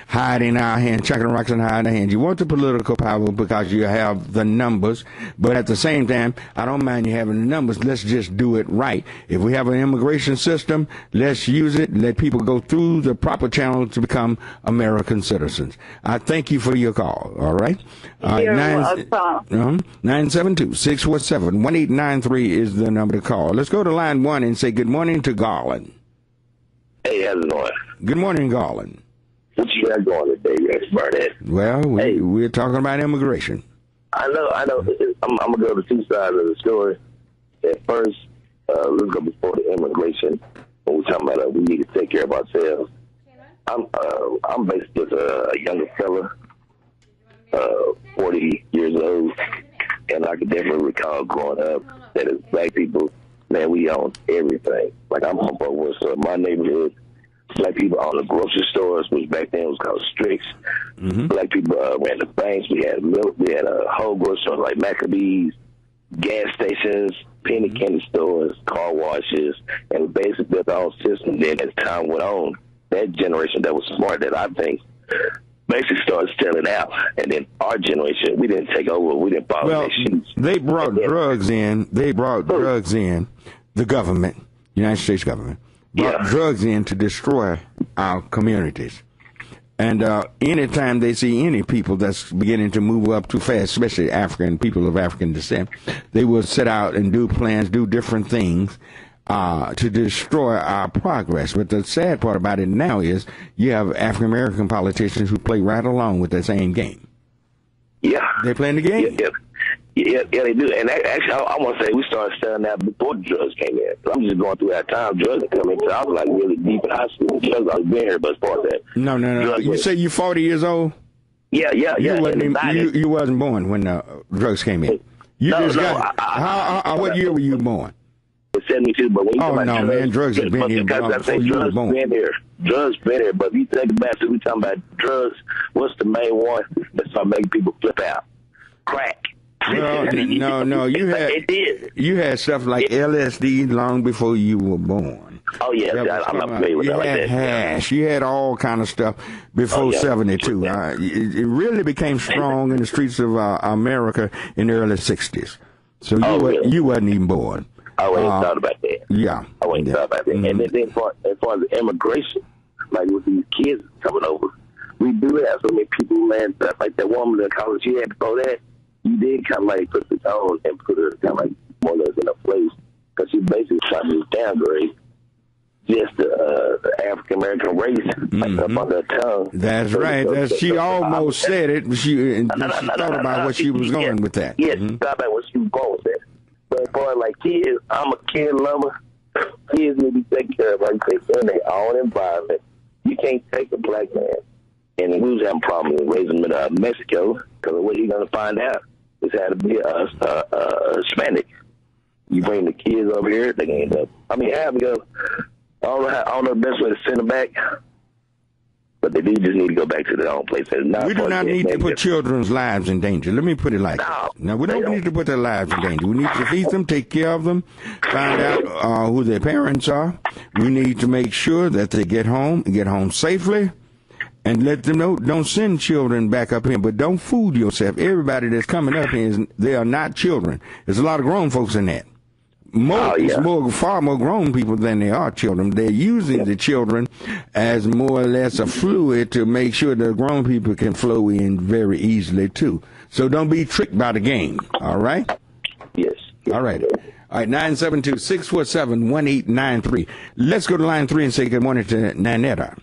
hiding our hand, chucking rocks and hiding our hands. You want the political power because you have the numbers, but at the same time, I don't mind you having the numbers. Let's just do it right. If we have an immigration system, let's use it. Let people go through the proper channel to become American citizens. I thank you for your call. All right. 972-647-1893 is the number to call. Let's go to line 1 and say good morning to Garland. Hey, how's it going? Good morning, Garland. What you got going today, Barnett? Well, we're talking about immigration. I know. I'm going to go to two sides of the story. At first, let's go before the immigration. When we're talking about we need to take care of ourselves. I'm basically a younger fella, 40 years old, and I can definitely recall growing up that as black people, man, we own everything. Like, I'm from Fort Worth, so my neighborhood, black people own the grocery stores, which back then was called Strix. Mm-hmm. Black people ran the banks. We had milk. We had a whole grocery store like Maccabees, gas stations, penny candy stores, car washes, and we basically built our own system. Then as time went on, that generation that was smart, that I think basically started selling out. And then our generation, we didn't take over. We didn't follow their shoes. They brought drugs in. The government, United States government, brought drugs in to destroy our communities. And anytime they see any people that's beginning to move up too fast, especially people of African descent, they will set out and do plans, do different things to destroy our progress. But the sad part about it now is you have African American politicians who play right along with that same game. Yeah. They're playing the game. Yeah, they do. And actually, I want to say we started selling that before drugs came in. So I'm just going through that time. Drugs come in. So I was like really deep in high school. Drugs always been here, but as far as that. No. You say you're 40 years old? Yeah. You wasn't born when drugs came in. What year were you born? 72, but when you drugs have been here before you were born. Drugs been here, but if you think about it, we talking about drugs. What's the main one that start making people flip out? Crack. No. You had stuff like LSD long before you were born. Oh yeah, I'm not familiar with that. You had hash. You had all kind of stuff before 72. It really became strong in the streets of America in the early 60s. So you wasn't even born. I ain't thought about that. Yeah. I ain't thought about that. Mm-hmm. And then as far as the immigration, like with these kids coming over, we do have so many people, man, stuff like that woman in college she had before that, you did kind of like put the tone and put her kind of like more or less in a place, because she basically trying to downgrade just the African American race like up on her tongue. That's right. She almost said it. She thought about what she was going with that. Yes, thought about what she was going with that. But as far as like kids, I'm a kid lover. Kids need to be taken care of, like you say, in their own environment. You can't take a black man, and we was having problems raising him in Mexico, because what you're going to find out is how to be a Hispanic. You bring the kids over here, they can end up. I mean, I don't know the best way to send them back, but they do just need to go back to their own place. We do not need to put children's lives in danger. Let me put it like that. Now, we don't need to put their lives in danger. We need to feed them, take care of them, find out who their parents are. We need to make sure that they get home safely, and let them know, don't send children back up here, but don't fool yourself. Everybody that's coming up here, they are not children. There's a lot of grown folks in that. Far more grown people than they are children. They're using the children as more or less a fluid to make sure the grown people can flow in very easily too. So don't be tricked by the game. All right? Yes. All right. All right, 972-647-1893. Let's go to line 3 and say good morning to Nanetta.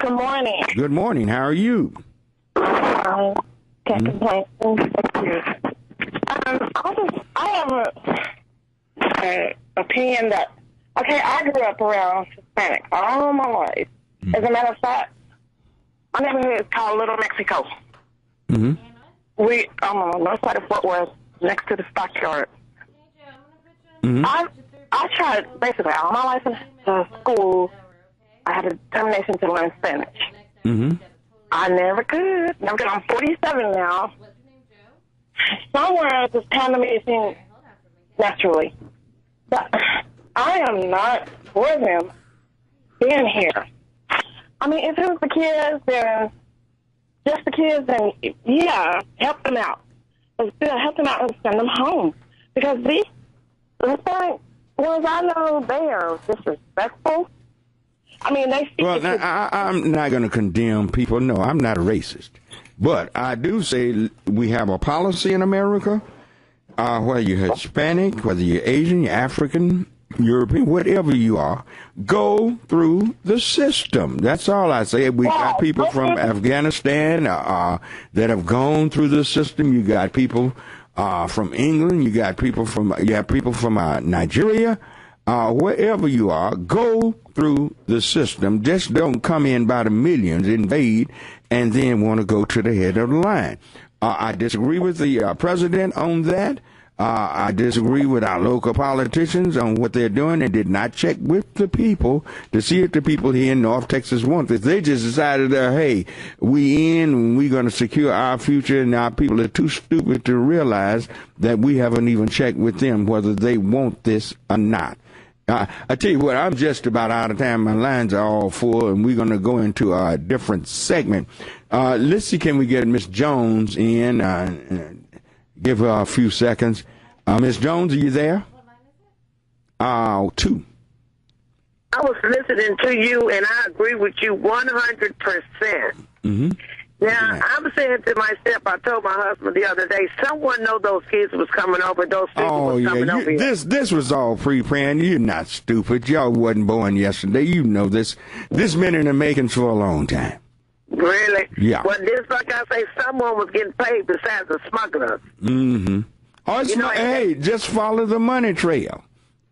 Good morning. Good morning. How are you? Can't complain. I have an opinion that, I grew up around Hispanic all my life. As a matter of fact, my neighborhood is called Little Mexico. Mm-hmm. We, on the north side of Fort Worth, next to the stockyard. Mm-hmm. I tried basically all my life in school. I had a determination to learn Spanish. Mm-hmm. I never could. I'm 47 now. somewhere this pandemic is in naturally. But I am not for them being here. I mean, if it was the kids, then just the kids, then yeah, help them out. But still, help them out and send them home. Because the Hispanic ones I know, they are disrespectful. I mean, they speak. Well, now, I'm not going to condemn people. No, I'm not a racist. But I do say we have a policy in America, whether you're Hispanic, whether you're Asian, you're African, European, whatever you are, go through the system. That's all I say. We got people from Afghanistan that have gone through the system. You got people from England. You got people from Nigeria. Wherever you are, go through the system. Just don't come in by the millions, invade, and then want to go to the head of the line. I disagree with the president on that. I disagree with our local politicians on what they're doing and did not check with the people to see if the people here in North Texas want this. They just decided, hey, we in and we're going to secure our future, and our people are too stupid to realize that we haven't even checked with them whether they want this or not. I tell you what, I'm just about out of time. My lines are all full, and we're going to go into a different segment. Let's see, can we get Miss Jones in? Give her a few seconds. Miss Jones, are you there? 2. I was listening to you, and I agree with you 100%. Mm-hmm. Now, I'm saying to myself, I told my husband the other day, someone know those kids was coming over, those people was coming over here. This was all pre-planned. You're not stupid. Y'all wasn't born yesterday. You know this. This been in the making for a long time. Really? Yeah. Well, this, like I say, someone was getting paid besides the smugglers. Mm-hmm. Oh, hey, just follow the money trail.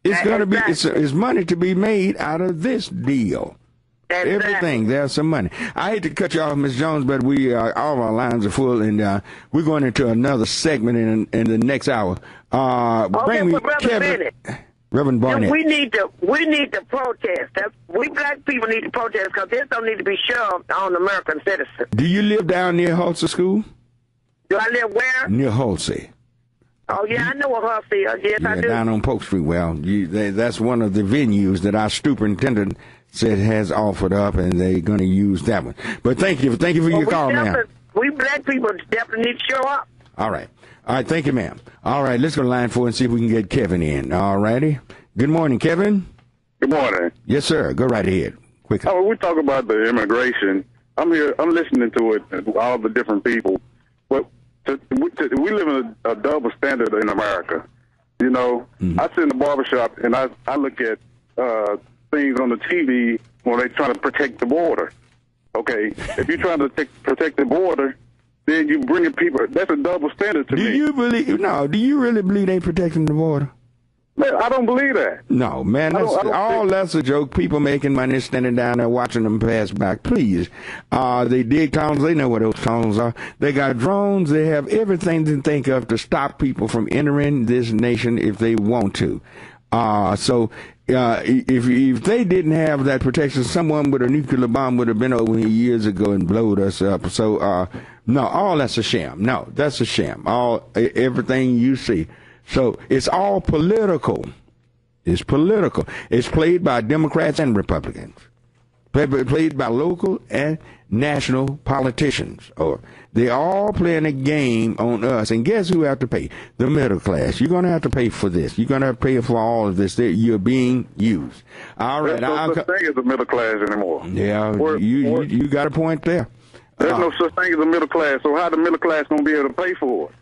It's going to be, it's money to be made out of this deal. Exactly. Everything, there's some money. I hate to cut you off, Ms. Jones, but all of our lines are full, and we're going into another segment in the next hour. Bring me Kevin. Reverend Barnett. We need to protest. We black people need to protest because this don't need to be shoved on American citizens. Do you live down near Hulsey School? Do I live where? Near Hulsey. Oh, yeah, I know what Hulsey is. Yes, I do. Down on Polk Street. Well, that's one of the venues that our superintendent said has offered up, and they're going to use that one. But thank you for your call, ma'am. We black people definitely need to show up. All right, thank you, ma'am. All right, let's go to line 4 and see if we can get Kevin in. All righty. Good morning, Kevin. Good morning. Yes, sir. Go right ahead. Quickly. Oh, we talk about the immigration. I'm listening to it, all the different people. But we live in a double standard in America. You know, I sit in the barbershop and I look at things on the TV when they're trying to protect the border. Okay, if you're trying to protect the border, then you bring in people. That's a double standard to me. Do you really believe they protecting the border? Man, I don't believe that. No, man, that's a joke. People making money standing down there watching them pass back. Please. They dig tunnels. They know what those tunnels are. They got drones. They have everything to think of to stop people from entering this nation if they want to. If they didn't have that protection, someone with a nuclear bomb would have been over here years ago and blowed us up. So, no, all that's a sham. No, that's a sham. Everything you see. So it's all political. It's political. It's played by Democrats and Republicans. Played by local and national politicians. They're all playing a game on us. And guess who have to pay? The middle class. You're going to have to pay for this. You're going to have to pay for all of this. You're being used. All right. There's no such thing as the middle class anymore. Yeah, you got a point there. There's no such thing as a middle class, so how the middle class going to be able to pay for it?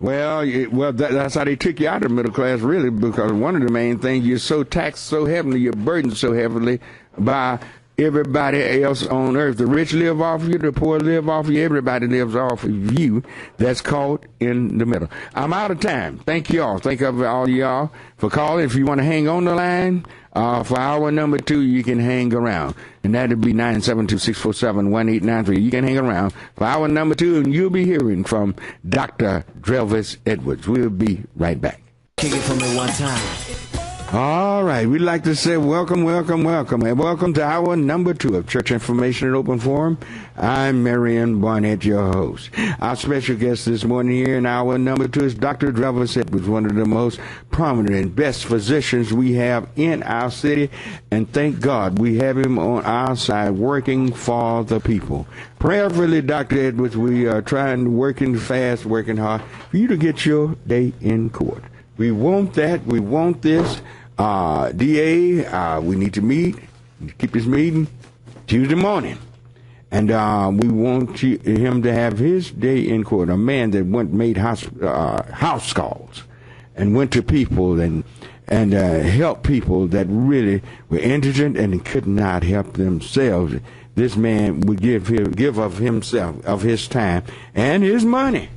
Well, that's how they took you out of the middle class, really, because one of the main things, you're so taxed so heavily, you're burdened so heavily by everybody else on earth. The rich live off you, the poor live off you, everybody lives off of you. That's caught in the middle. I'm out of time. Thank you all. Thank all y'all for calling. If you want to hang on the line, for hour number 2, you can hang around. And that'll be 972-647-1893. You can hang around for hour number 2, and you'll be hearing from Dr. Drelvis Edwards. We'll be right back. Kick it for me one time. All right, we'd like to say welcome, welcome, welcome, and welcome to hour number 2 of Church Information at Open Forum. I'm Marion, Barnett, your host. Our special guest this morning here in hour number 2 is Dr. Trevor Sedgwick, one of the most prominent and best physicians we have in our city, and thank God we have him on our side working for the people. Prayerfully, Dr. Edwards, we are trying, working fast, working hard for you to get your day in court. We want that. We want this. DA, we need to meet, keep this meeting Tuesday morning. And we want him to have his day in court. A man that made house calls and went to people and helped people that really were indigent and could not help themselves. This man would give of himself, of his time and his money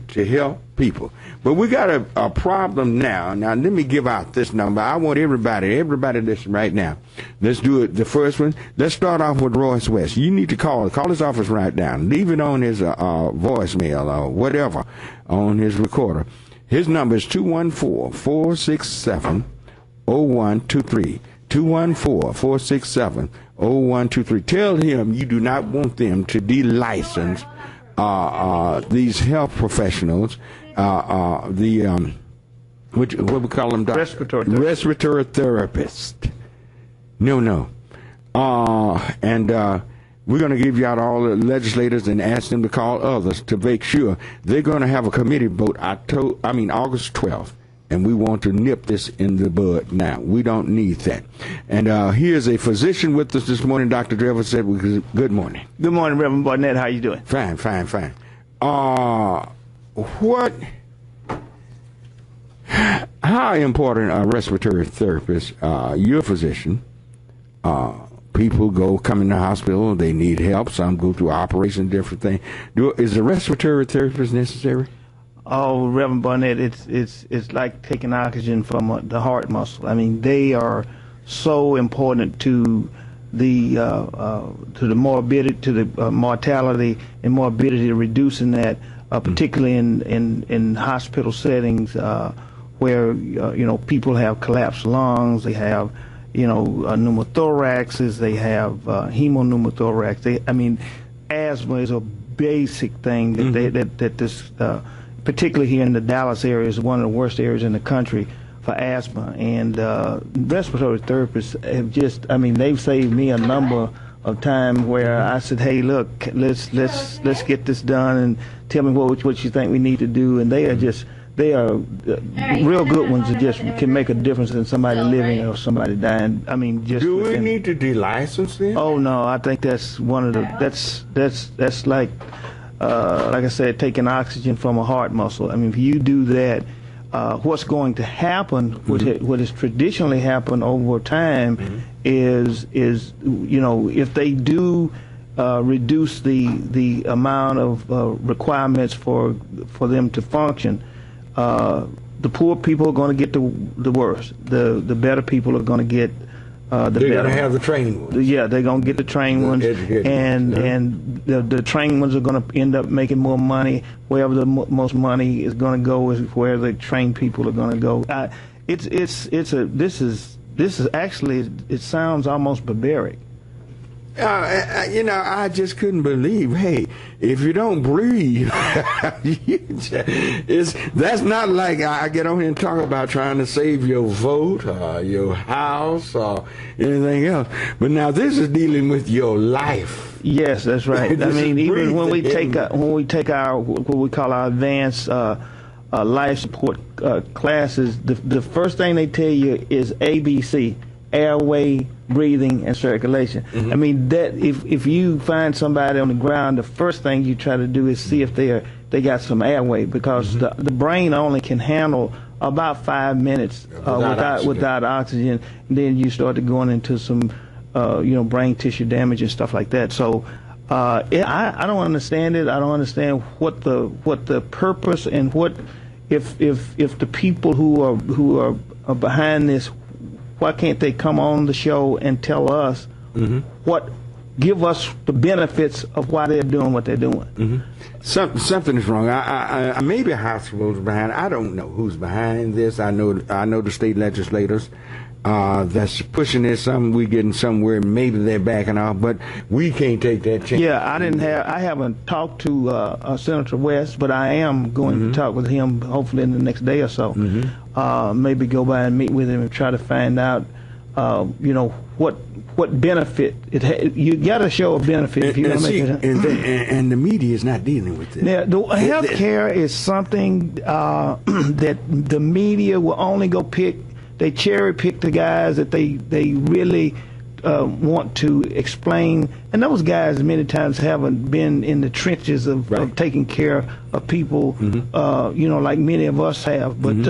to help people. But we got a problem now. Now, let me give out this number. I want everybody listen right now. Let's do it. The first one, let's start off with Royce West. You need to call his office right now. Leave it on his voicemail or whatever on his recorder. His number is 214-467-0123. 214-467-0123. Tell him you do not want them to de-license these health professionals, what we call them, respiratory therapist. No. And we're going to give you out all the legislators and ask them to call others to make sure they're going to have a committee vote August 12th. And we want to nip this in the bud now. We don't need that. And here's a physician with us this morning, Dr. Trevor Sedgwick. Good morning. Good morning, Reverend Barnett. How you doing? Fine. How important are respiratory therapists? You're a physician. People come in the hospital, they need help. Some go through operation, different things. Is the respiratory therapist necessary? Oh, Reverend Barnett, it's like taking oxygen from the heart muscle. I mean, they are so important to the morbidity, to the mortality and morbidity, reducing that, particularly in hospital settings where people have collapsed lungs, they have pneumothoraxes, they have hemopneumothorax. Asthma is a basic thing that this particularly here in the Dallas area, is one of the worst areas in the country for asthma. And respiratory therapists have they've saved me a number of times where I said, hey, look, let's get this done, and tell me what you think we need to do. And they are real good ones that just can make a difference in somebody living or somebody dying. Do we need to de-license them? Oh no, I think that's one of the that's like I said, taking oxygen from a heart muscle. If you do that, what's going to happen, what has traditionally happened over time, is if they do reduce the amount of requirements for them to function, the poor people are going to get the worst. The better people are going to get they're going to have the trained ones. Yeah, they're going to get the trained ones, and the trained ones are going to end up making more money. Wherever the most money is going to go is where the trained people are going to go. This is actually, it sounds almost barbaric. I just couldn't believe, hey, if you don't breathe, that's not like I get on here and talk about trying to save your vote or your house or anything else. But now this is dealing with your life. Yes, that's right. Even when we take our what we call our advanced life support classes, the first thing they tell you is ABC. Airway, breathing, and circulation. That if you find somebody on the ground, the first thing you try to do is see if they got some airway, because the brain only can handle about 5 minutes without oxygen. And then you start to going into some brain tissue damage and stuff like that. So I don't understand it. I don't understand what the purpose and what if the people who are behind this, why can't they come on the show and tell us what give us the benefits of why they're doing what they're doing. Mm-hmm. Something is wrong. I maybe hospitals behind. I don't know who's behind this. I know the state legislators that's pushing this. Some we getting somewhere. Maybe they're backing off, but we can't take that chance. Yeah, I haven't talked to Senator West, but I am going to talk with him hopefully in the next day or so. Maybe go by and meet with him and try to find out, what benefit you got to show a benefit if you're going to make it. And the media is not dealing with it. Now, the health care is something that the media will only go pick. They cherry pick the guys that they really want to explain, and those guys many times haven't been in the trenches of taking care of people, like many of us have. But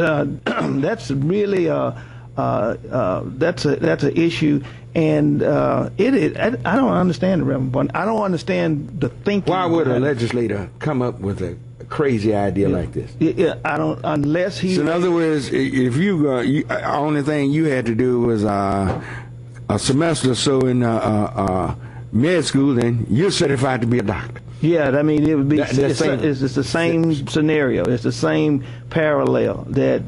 that's really that's an issue, and it is. I don't understand the Reverend Barnett. I don't understand the thinking. Why would a legislator come up with a crazy idea like this? Yeah, I don't. Unless he. So in other words, if you only thing you had to do was a semester or so in med school, then you're certified to be a doctor. Yeah, I mean, it would be. It's the same scenario. It's the same parallel that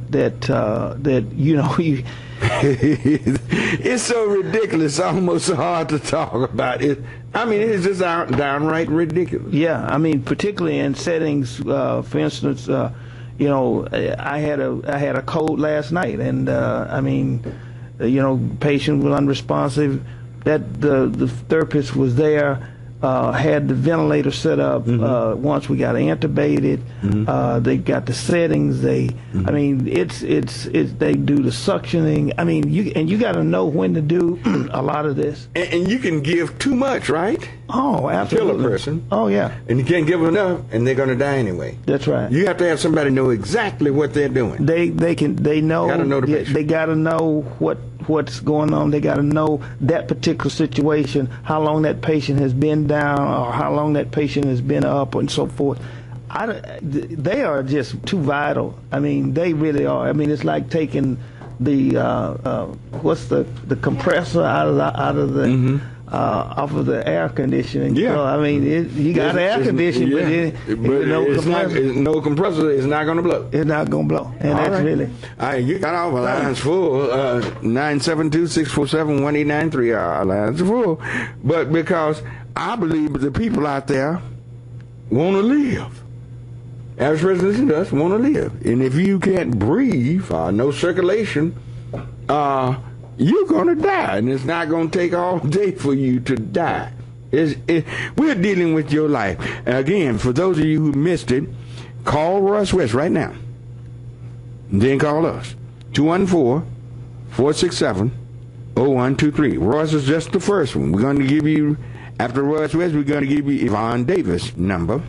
you. It's so ridiculous, almost hard to talk about it. I mean, it's just downright ridiculous. Yeah, I mean, particularly in settings, for instance, I had a cold last night, and patient was unresponsive. That the therapist was there. Had the ventilator set up. Once we got intubated, they got the settings. I mean, it's they do the suctioning. I mean, you got to know when to do a lot of this. And you can give too much, right? Oh, absolutely. Kill a person. Oh, yeah. And you can't give them enough, and they're going to die anyway. That's right. You have to have somebody know exactly what they're doing. They know. Got to know the patient. They got to know what's going on. They got to know that particular situation, how long that patient has been down, or how long that patient has been up, and so forth. They are just too vital. I mean, they really are. I mean, it's like taking the what's the compressor out of the off of the air conditioning. Yeah. So, I mean, you got air conditioning, but no compressor is not going to blow. It's not going to blow. And all that's right. really. All right, you got all the lines full. 972-647-1893. Our lines are full. But because I believe the people out there want to live. Average residents in us want to live. And if you can't breathe, no circulation, you're going to die, and it's not going to take all day for you to die. We're dealing with your life. And again, for those of you who missed it, call Royce West right now. And then call us. 214-467-0123. Royce is just the first one. We're going to give you, after Royce West, we're going to give you Yvonne Davis' number.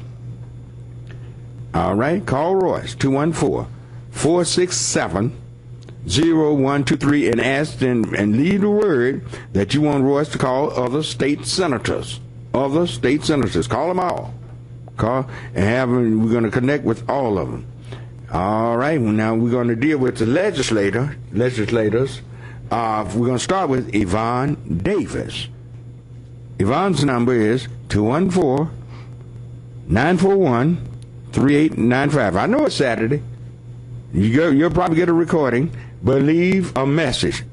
All right, call Royce, 214-467-0123, and ask and leave the word that you want Royce to call other state senators. Other state senators. Call them all. Call and have them. We're going to connect with all of them. All right, well, now we're going to deal with the legislators. We're going to start with Yvonne Davis. Yvonne's number is 214-941-3895. I know it's Saturday. You'll probably get a recording, but leave a message.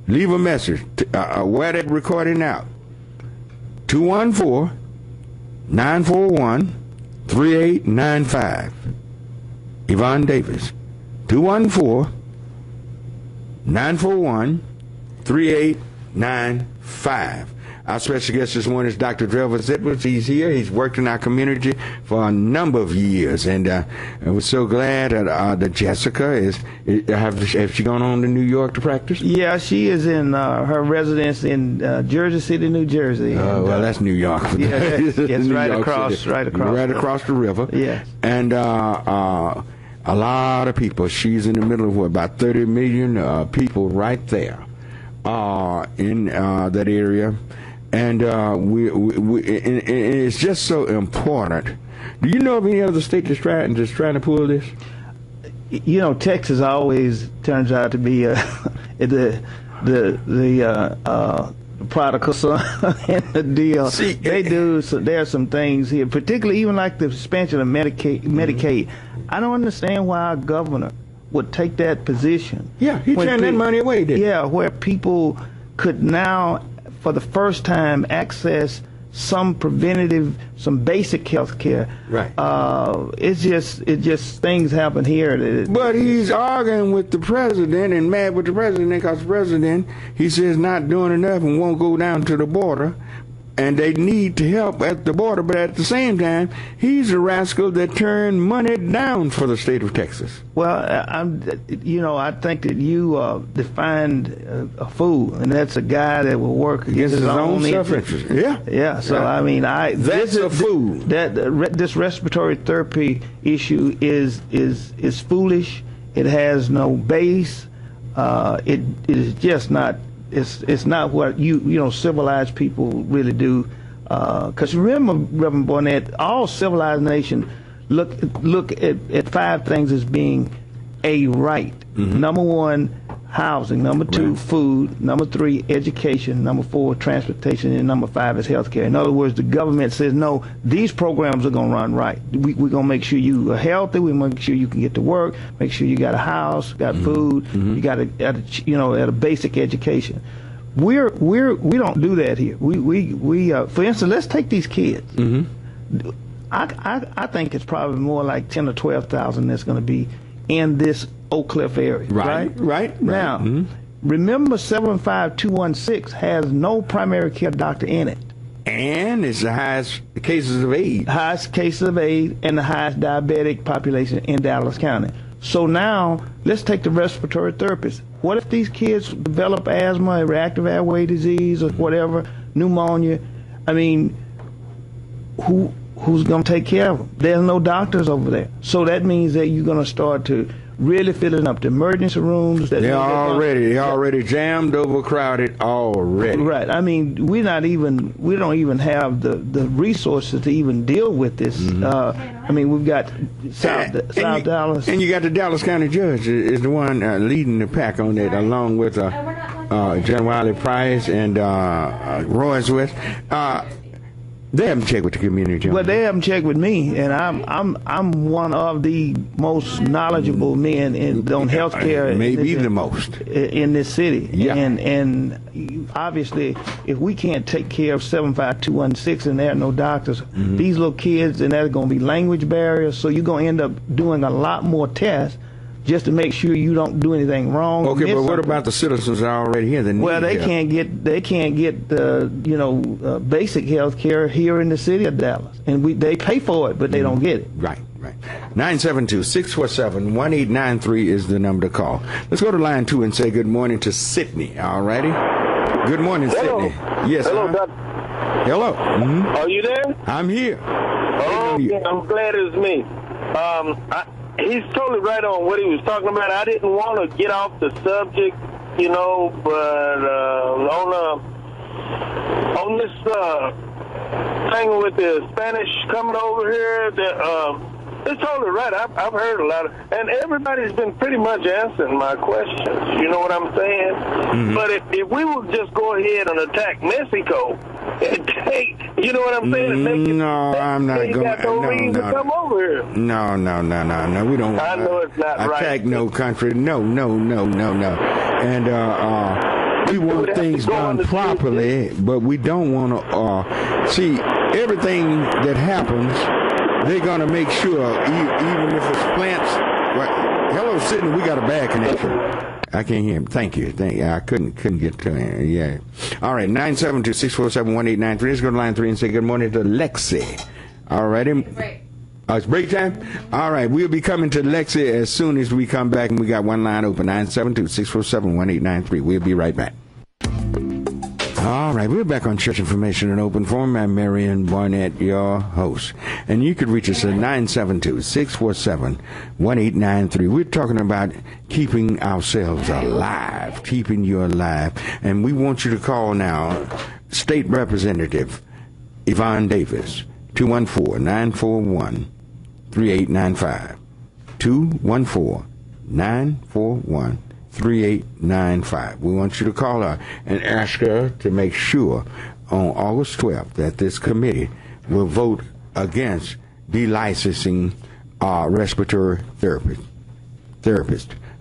Leave a message. Wear that recording out. 214-941-3895. Yvonne Davis. 214-941-3895. Our special guest this morning is Dr. Travis Edwards. He's here. He's worked in our community for a number of years, and we're so glad that Jessica has she gone on to New York to practice? Yeah, she is in her residence in Jersey City, New Jersey. Oh, well, that's New York. Yeah, it's right across the river. Yeah, and a lot of people. She's in the middle of about 30 million people right there in that area. And it's just so important. Do you know of any other state that's trying to pull this? You know, Texas always turns out to be the prodigal son in the deal. See, they do. So there are some things here, particularly even like the suspension of Medicaid. I don't understand why our governor would take that position. Yeah, he turned that money away, didn't he? Yeah, where people could now, for the first time, access some preventative, some basic health care. Right. It just things happen here. But he's arguing with the president and mad with the president because the president, he says, not doing enough and won't go down to the border. And they need to help at the border, but at the same time, he's a rascal that turned money down for the state of Texas. Well, I think that you defined a fool, and that's a guy that will work against his own self-interest. Yeah. Yeah. So I mean, that's a fool. This respiratory therapy issue is foolish. It has no base. It is just not. It's not what civilized people really do. Because remember, Reverend Barnett, all civilized nations look at 5 things as being a right. Number 1, housing. Number 2, food. Number 3, education. Number 4, transportation. And number 5 is health care. In other words, the government says, no, these programs are going to run right. We're going to make sure you are healthy. We make sure you can get to work. Make sure you got a house, got food. You got a basic education. We don't do that here. We for instance, let's take these kids. I think it's probably more like 10 or 12,000 that's going to be in this Oak Cliff area. Right. Now, remember 75216 has no primary care doctor in it. And it's the highest cases of AIDS. Highest cases of AIDS and the highest diabetic population in Dallas County. So now, let's take the respiratory therapist. What if these kids develop asthma, reactive airway disease, or whatever, pneumonia? I mean, who's going to take care of them? There's no doctors over there. So that means that you're going to start to really filling up the emergency rooms. They're already jammed, overcrowded already. Right. I mean, we don't even have the resources to even deal with this. I mean, we've got South Dallas. And you got the Dallas County judge is the one leading the pack on that, along with John Wiley Price and Royce West. They haven't checked with the community. Well, they haven't checked with me, and I'm one of the most knowledgeable men on healthcare. Maybe the most in this city. Yeah. And obviously, if we can't take care of 75216 and there are no doctors, these little kids, and there's going to be language barriers, so you're going to end up doing a lot more tests just to make sure you don't do anything wrong. Okay, but what about the citizens that are already here? Well, they can't get basic health care here in the city of Dallas, and they pay for it, but they don't get it. Right. 972-647-1893 is the number to call. Let's go to line 2 and say good morning to Sydney. All righty. Good morning, Sydney. Yes. Hello, Doc. Hello. Are you there? I'm here. Oh, I'm glad it's me. He's totally right on what he was talking about. I didn't want to get off the subject, but on this thing with the Spanish coming over here, it's totally right. I've heard a lot of, and everybody's been pretty much answering my questions. You know what I'm saying? But if we would just go ahead and attack Mexico and take, you know what I'm saying? And make I'm not going to come over here. No. We don't. I know it's not right. Attack no country. No. And we want things done properly, but we don't want to see everything that happens. They're going to make sure, even if it's plants. Well, hello, Sydney. We got a bad connection. I can't hear him. Thank you. I couldn't get to him. Yeah. All right. 972-647-1893. Let's go to line 3 and say good morning to Lexi. All right. It's break time? All right. We'll be coming to Lexi as soon as we come back, and we got one line open, 972-647-1893. We'll be right back. All right, we're back on Church Information in Open Forum. I'm Marion Barnett, your host. And you could reach us at 972-647-1893. We're talking about keeping ourselves alive, keeping you alive. And we want you to call now State Representative Yvonne Davis, 214-941-3895. 214-941-3895. 3895. We want you to call her and ask her to make sure on August 12th that this committee will vote against delicensing respiratory therapist.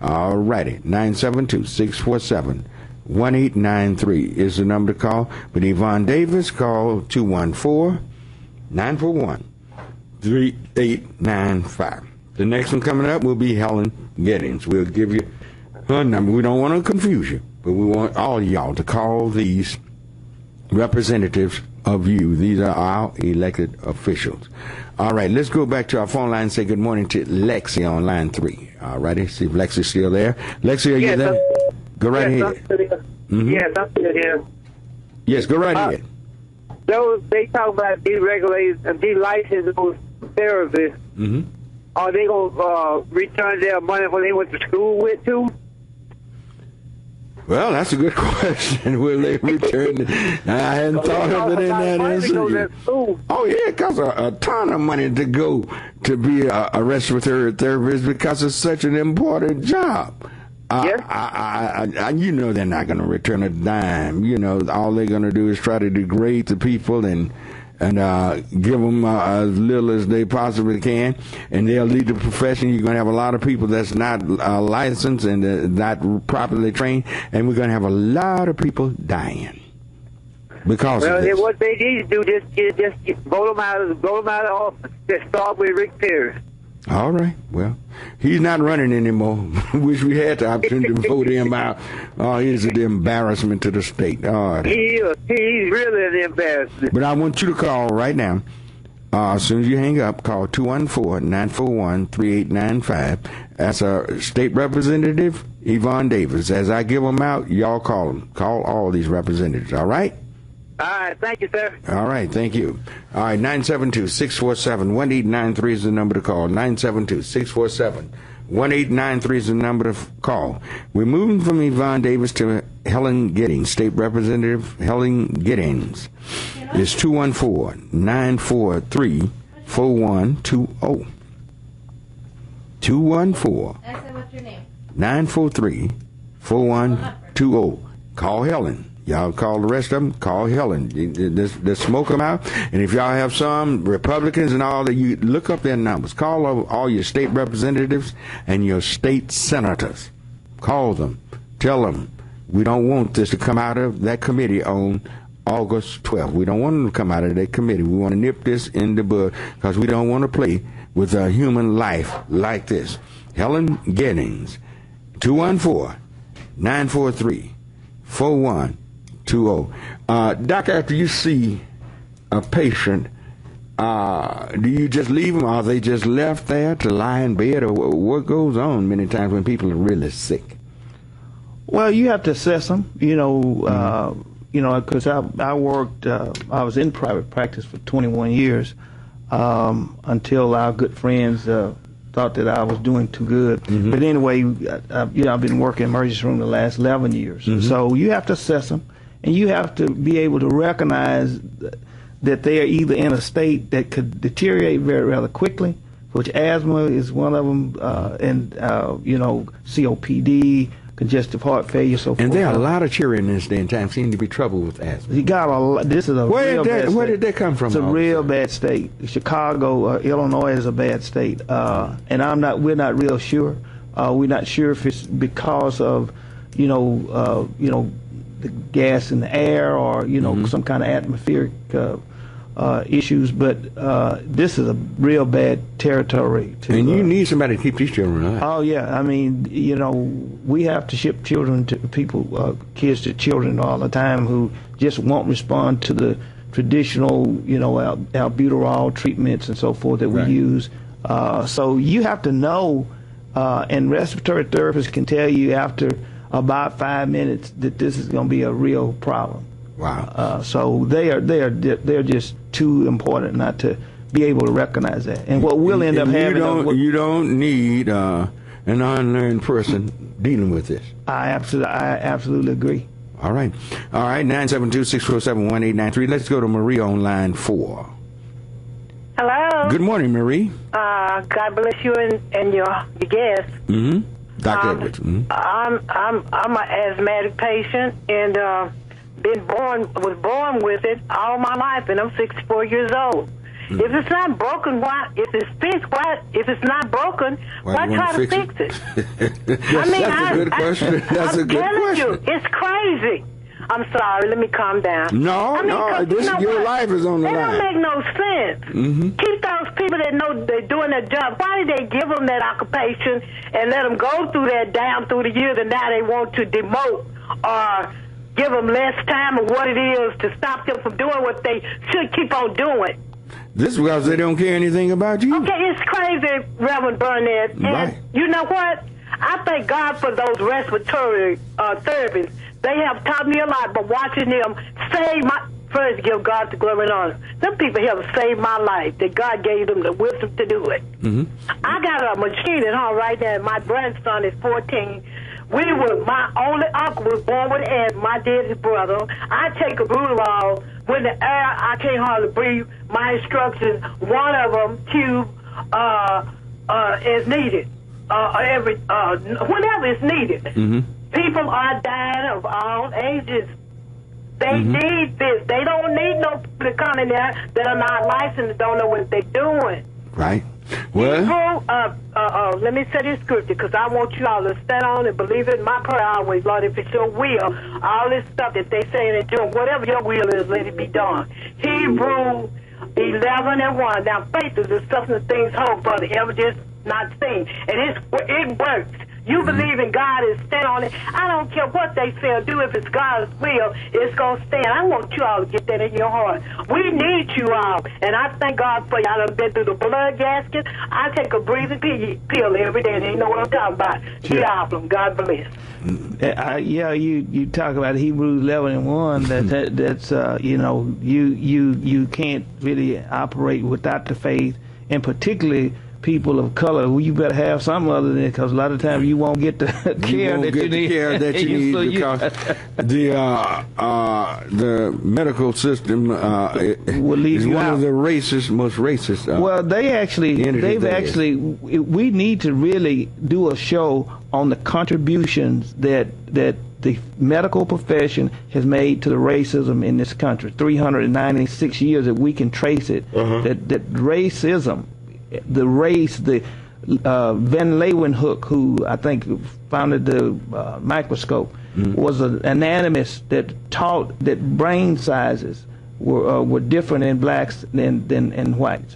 All righty. 972-647-1893 is the number to call. But Yvonne Davis, call 214-941-3895. The next one coming up will be Helen Giddings. We'll give you her number. We don't want to confuse you, but we want all of y'all to call these representatives of you. These are our elected officials. All right, let's go back to our phone line and say good morning to Lexi on line 3. All righty, see if Lexi's still there. Lexi, are you there? Go right ahead. Mm-hmm. Yes, I'm still here. Yes, go right ahead. They talk about deregulating and delicensing those therapists. Mm-hmm. Are they going to return their money when they went to school with, too? Well, that's a good question. Will they return it? I hadn't thought of it in that instance. Oh, yeah, it costs a ton of money to go to be a respiratory therapist because it's such an important job. Yes. You know they're not going to return a dime. You know, all they're going to do is try to degrade the people and give them as little as they possibly can, and they'll lead the profession. You're going to have a lot of people that's not licensed and not properly trained, and we're going to have a lot of people dying because of this. What they need to do just vote them out of office. Just start with Rick Perry. All right. Well, he's not running anymore. Wish we had the opportunity to vote him out. Oh, he's an embarrassment to the state. Oh, He's really an embarrassment. But I want you to call right now. As soon as you hang up, call 214-941-3895. That's our state representative, Yvonne Davis. As I give them out, y'all call them. Call all these representatives, all right? All right, thank you, sir. All right, thank you. All right, 972-647-1893 is the number to call. 972-647-1893 is the number to call. We're moving from Yvonne Davis to Helen Giddings, State Representative Helen Giddings. It's 214-943-4120. 214-943-4120. Call Helen. Y'all call the rest of them. Call Helen. Let's smoke them out. And if y'all have some Republicans and all that, you look up their numbers. Call all your state representatives and your state senators. Call them. Tell them we don't want this to come out of that committee on August 12th. We don't want them to come out of that committee. We want to nip this in the bud because we don't want to play with a human life like this. Helen Giddings, 214-943-4120. Doc, after you see a patient, do you just leave them? Are they just left there to lie in bed, or what goes on many times when people are really sick? Well, you have to assess them. Because I worked, I was in private practice for 21 years until our good friends thought that I was doing too good. Mm-hmm. But anyway, I've been working in emergency room the last 11 years. Mm-hmm. So you have to assess them. And you have to be able to recognize that they are either in a state that could deteriorate rather quickly, which asthma is one of them, and COPD, congestive heart failure, so forth. And there are a lot of children in this day and time seem to be troubled with asthma. You got a lot. This is a real bad state. Where did that come from? It's a real bad state. Chicago, Illinois is a bad state, and we're not real sure. We're not sure if it's because of the gas in the air or some kind of atmospheric issues, but this is a real bad territory. And you need somebody to keep these children alive. Oh yeah, I mean, we have to ship children to people, kids to children all the time who just won't respond to the traditional, albuterol treatments and so forth that we use. So you have to know, and respiratory therapists can tell you after about 5 minutes that this is going to be a real problem. Wow. So they're just too important not to be able to recognize that. And what we'll end up having... You don't need an unlearned person dealing with this. I absolutely agree. All right. 972-647-1893. Let's go to Marie on line 4. Hello. Good morning, Marie. God bless you and your guest. Mm-hmm. Dr. Edwards. I'm an asthmatic patient and was born with it all my life, and I'm 64 years old. If it's not broken, why? If it's fixed, why? If it's not broken, why try to fix it? That's a good question. That's a good question. You, it's crazy. I'm sorry. Let me calm down. No, your life is on the line. It don't make no sense. Keep those people that know they're doing their job. Why did they give them that occupation and let them go through that down through the years, and now they want to demote or give them less time of what it is to stop them from doing what they should keep on doing? This is because they don't care anything about you. Okay, it's crazy, Reverend Barnett. And right. You know what? I thank God for those respiratory therapists. They have taught me a lot, but watching them save my... First, give God the glory and honor. Some people have saved my life, that God gave them the wisdom to do it. I got a machine at home right now. My grandson is 14. My only uncle was born with asthma. My dad's brother. I take a Butalol. When the air, I can't hardly breathe. My instructions, one of them, tube, is needed. Whenever it's needed. People are dying of all ages. They need this. They don't need no people to come in there that are not licensed and don't know what they're doing. Right. Well, let me say this scripture, because I want you all to stand on and believe it. My prayer always, Lord, if it's your will, all this stuff that they say and doing, whatever your will is, let it be done. Hebrews 11:1. Now, faith is the substance of things hoped for, the evidence not seen, and it works. You believe in God and stand on it. I don't care what they say or do. If it's God's will, it's going to stand. I want you all to get that in your heart. We need you all. And I thank God for you. I done been through the blood gasket. I take a breathing pill every day. And they know what I'm talking about. Diablo. God bless. You talk about Hebrews 11:1. That's you can't really operate without the faith, and particularly people of color. Well, you better have something other than it, because a lot of times you won't get the care that you need. Because the medical system is one of the most racist. We need to really do a show on the contributions that the medical profession has made to the racism in this country. 396 years that we can trace it. That racism, the race, the Van Leeuwenhoek, who I think founded the microscope, was an anatomist that taught that brain sizes were different in blacks than in whites.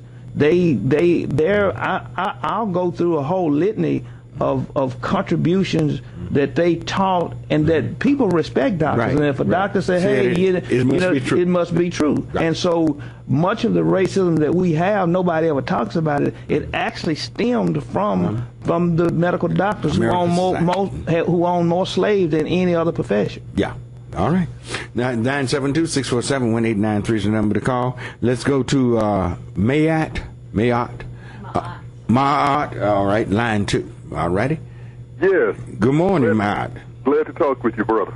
I'll go through a whole litany of contributions that they taught, and that people respect doctors. And if a doctor says, "Hey, it must be true," and so much of the racism that we have, nobody ever talks about it. It actually stemmed from the medical doctors who own more slaves than any other profession. Yeah. All right. 972-647-1893 is the number to call. Let's go to Maat. All right, line 2. All righty. Yes. Good morning, Matt. Glad to talk with you, brother.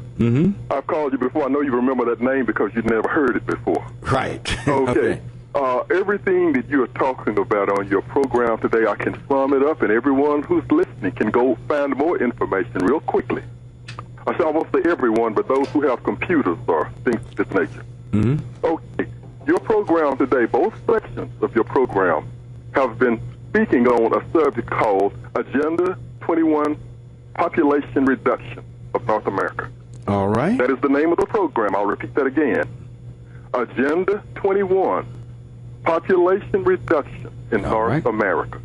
I've called you before. I know you remember that name because you've never heard it before. Right. Okay. Everything that you're talking about on your program today, I can sum it up, and everyone who's listening can go find more information real quickly. I won't say everyone, but those who have computers or things of this nature. Okay. Your program today, both sections of your program have been speaking on a subject called Agenda 21, Population Reduction of North America. All right. That is the name of the program. I'll repeat that again. Agenda 21, Population Reduction in North America.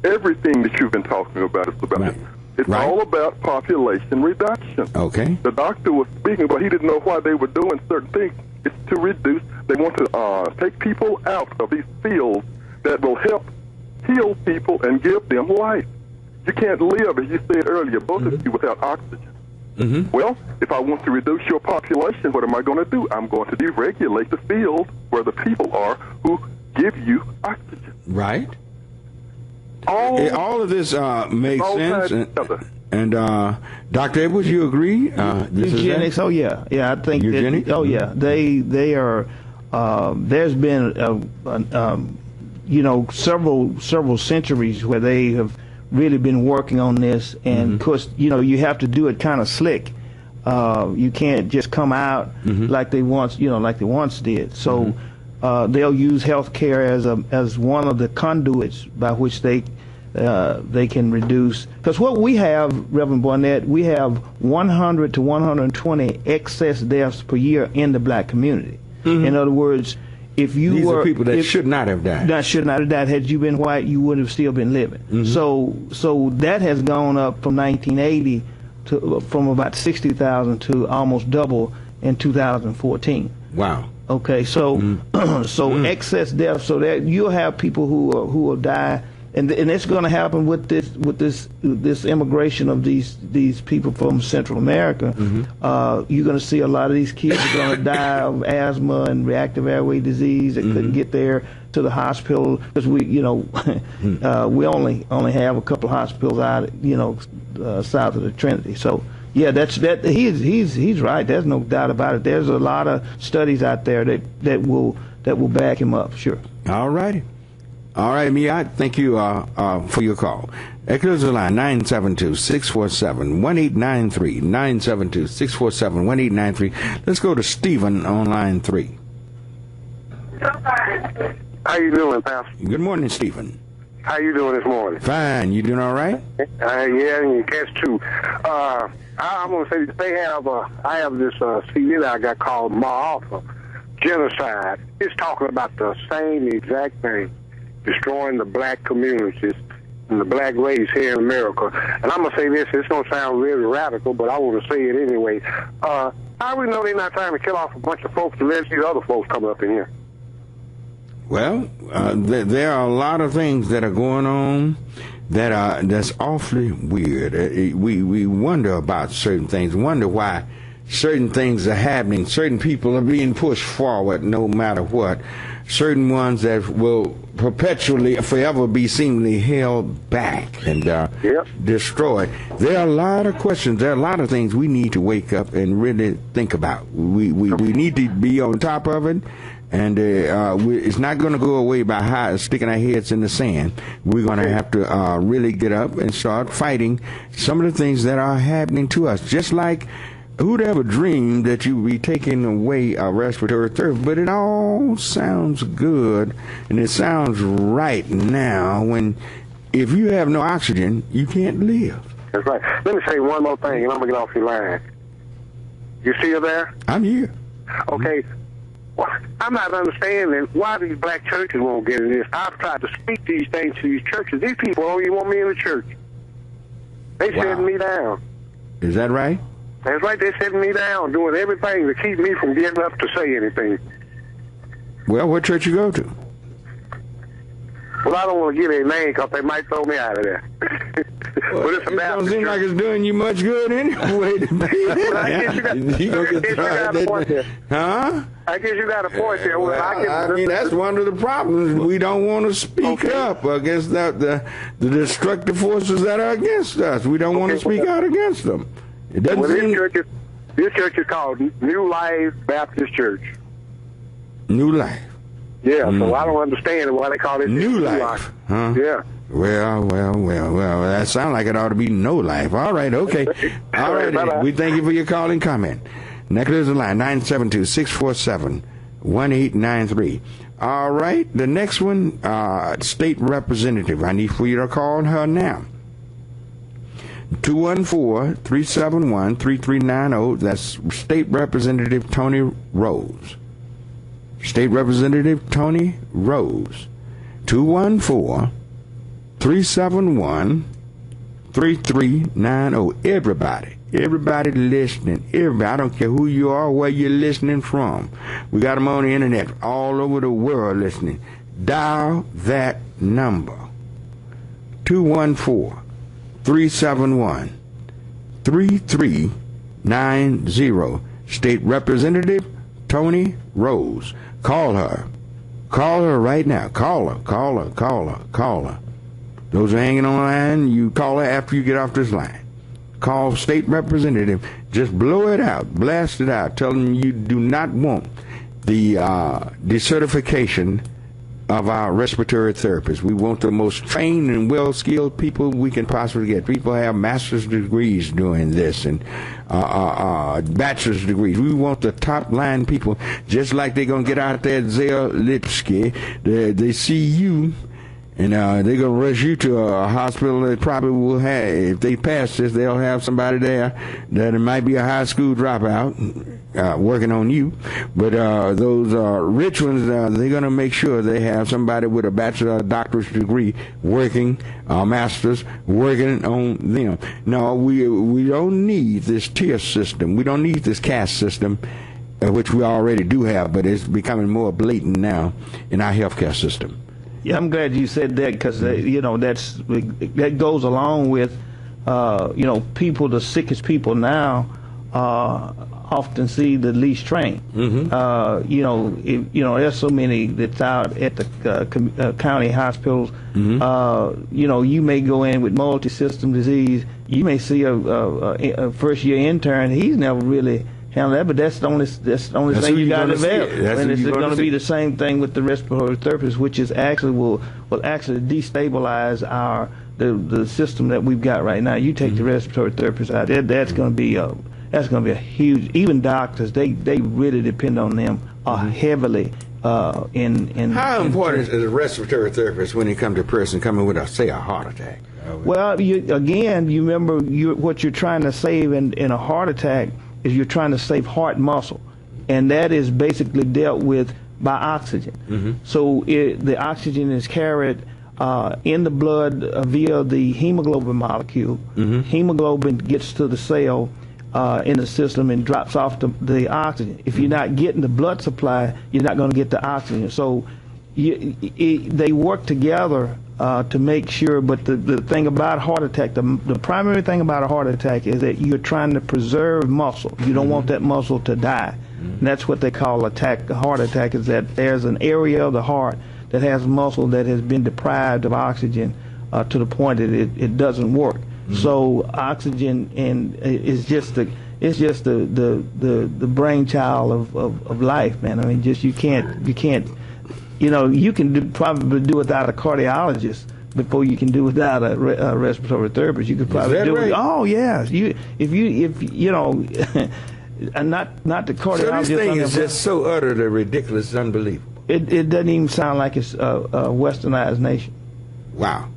Everything that you've been talking about is about it. It's all about population reduction. Okay. The doctor was speaking, but he didn't know why they were doing certain things. It's to reduce. They want to take people out of these fields that will help heal people and give them life. You can't live, as you said earlier, both of you, without oxygen. Well, if I want to reduce your population, what am I going to do? I'm going to deregulate the field where the people are who give you oxygen. Right. All of this makes sense. And Dr. Edwards, you agree? Eugenics? I think eugenics. They are. There's been several centuries where they have really been working on this, and of course, you have to do it kind of slick. You can't just come out like they once did. So they'll use healthcare as one of the conduits by which they can reduce. Because what we have, Reverend Barnett, we have 100 to 120 excess deaths per year in the black community. In other words, if you These were are people that should not have died. That should not have died. Had you been white, you would have still been living. So that has gone up from 1980 from about 60,000 to almost double in 2014. Wow. Okay, so excess deaths, so that you'll have people who will die, and it's going to happen with this immigration of these people from Central America. You're going to see a lot of these kids are going to die of asthma and reactive airway disease that couldn't get there to the hospital, because we only have a couple of hospitals out south of the Trinity. So yeah, he's right. There's no doubt about it. There's a lot of studies out there that will back him up. Sure. All righty. All right, Mia, thank you for your call. Echoes the line, 972-647-1893, 972-647-1893. Let's go to Stephen on line 3. How you doing, Pastor? Good morning, Stephen. How you doing this morning? Fine. You doing all right? Yeah, and you catch too. I'm going to say I have this CD that I got called Ma'afa, Genocide. It's talking about the same exact thing, destroying the black communities and the black race here in America. And I'm going to say this, it's going to sound really radical, but I want to say it anyway. How we know they're not trying to kill off a bunch of folks to let these other folks come up in here? Well, there are a lot of things that are going on that's awfully weird. We wonder about certain things, wonder why certain things are happening. Certain people are being pushed forward no matter what. Certain ones that will perpetually, forever be seemingly held back and destroyed. There are a lot of questions. There are a lot of things we need to wake up and really think about. We need to be on top of it. And it's not going to go away by sticking our heads in the sand. We're going to have to really get up and start fighting some of the things that are happening to us. Just like, who'd ever dreamed that you would be taking away a respiratory therapy? But it all sounds good, and it sounds right now when if you have no oxygen, you can't live. That's right. Let me say one more thing, and I'm going to get off your line. You still there? I'm here. Okay. Well, I'm not understanding why these black churches won't get in this. I've tried to speak these things to these churches. These people don't even want me in the church. They setting me down. Is that right? That's right. They're setting me down, doing everything to keep me from getting up to say anything. Well, what church you go to? Well, I don't want to give their name because they might throw me out of there. But it's a Baptist seem like it's doing you much good anyway. I guess you got a point there. Huh? I guess you got a point there. Well, I mean, that's one of the problems. We don't want to speak up against the destructive forces that are against us. We don't want to speak out against them. It doesn't seem... This church is called New Life Baptist Church. New Life. Yeah, so I don't understand why they call it New Life. Huh? Yeah. Well, that sounds like it ought to be no life. All right, okay. All right, we thank you for your call and comment. Next is the line, 972-647-1893. All right, the next one, State Representative. I need for you to call her now. 214-371-3390. That's State Representative Tony Rose. State Representative Tony Rose. 214-371-3390. Everybody listening. Everybody. I don't care who you are, where you're listening from. We got them on the internet all over the world listening. Dial that number. 214-371-3390. State Representative Tony Rose. Call her. Call her right now. Call her. Those are hanging on the line, you call her after you get off this line. Call State Representative. Just blow it out. Blast it out. Tell them you do not want the decertification of our respiratory therapists. We want the most trained and well-skilled people we can possibly get. People have master's degrees doing this and bachelor's degrees. We want the top-line people, just like they're going to get out there at Zell Lipsky. They see you, and they're going to rush you to a hospital that probably will have, if they pass this, they'll have somebody there that it might be a high school dropout working on you. But those rich ones, they're going to make sure they have somebody with a bachelor or doctorate degree working, master's, working on them. No, we don't need this tier system. We don't need this caste system, which we already do have, but it's becoming more blatant now in our healthcare system. Yeah, I'm glad you said that, because that goes along with people, the sickest people now often see the least trained. There's so many that's out at the county hospitals. You may go in with multi-system disease. You may see a first-year intern. He's never really handle that, but that's the only thing you got to develop. And it's going to be the same thing with the respiratory therapist, which is actually will actually destabilize the system that we've got right now. You take the respiratory therapist out, that's going to be a huge. Even doctors, they really depend on them heavily. In how important is a respiratory therapist when you come to a person coming with a heart attack? Well, you remember what you're trying to save in a heart attack is you're trying to save heart muscle, and that is basically dealt with by oxygen. So the oxygen is carried in the blood via the hemoglobin molecule. Hemoglobin gets to the cell in the system and drops off the oxygen. If you're not getting the blood supply, you're not going to get the oxygen. So they work together to make sure. But the thing about heart attack, the primary thing about a heart attack is that you're trying to preserve muscle. You don't want that muscle to die. And that's what they call a heart attack, is that there's an area of the heart that has muscle that has been deprived of oxygen to the point that it doesn't work. So oxygen is just the brainchild of life, man. I mean, just you can't. You can probably do without a cardiologist before you can do without a respiratory therapist. You could probably do it. Oh yeah, not the cardiologist. So this thing is just so utterly ridiculous, it's unbelievable. It doesn't even sound like it's a westernized nation. Wow.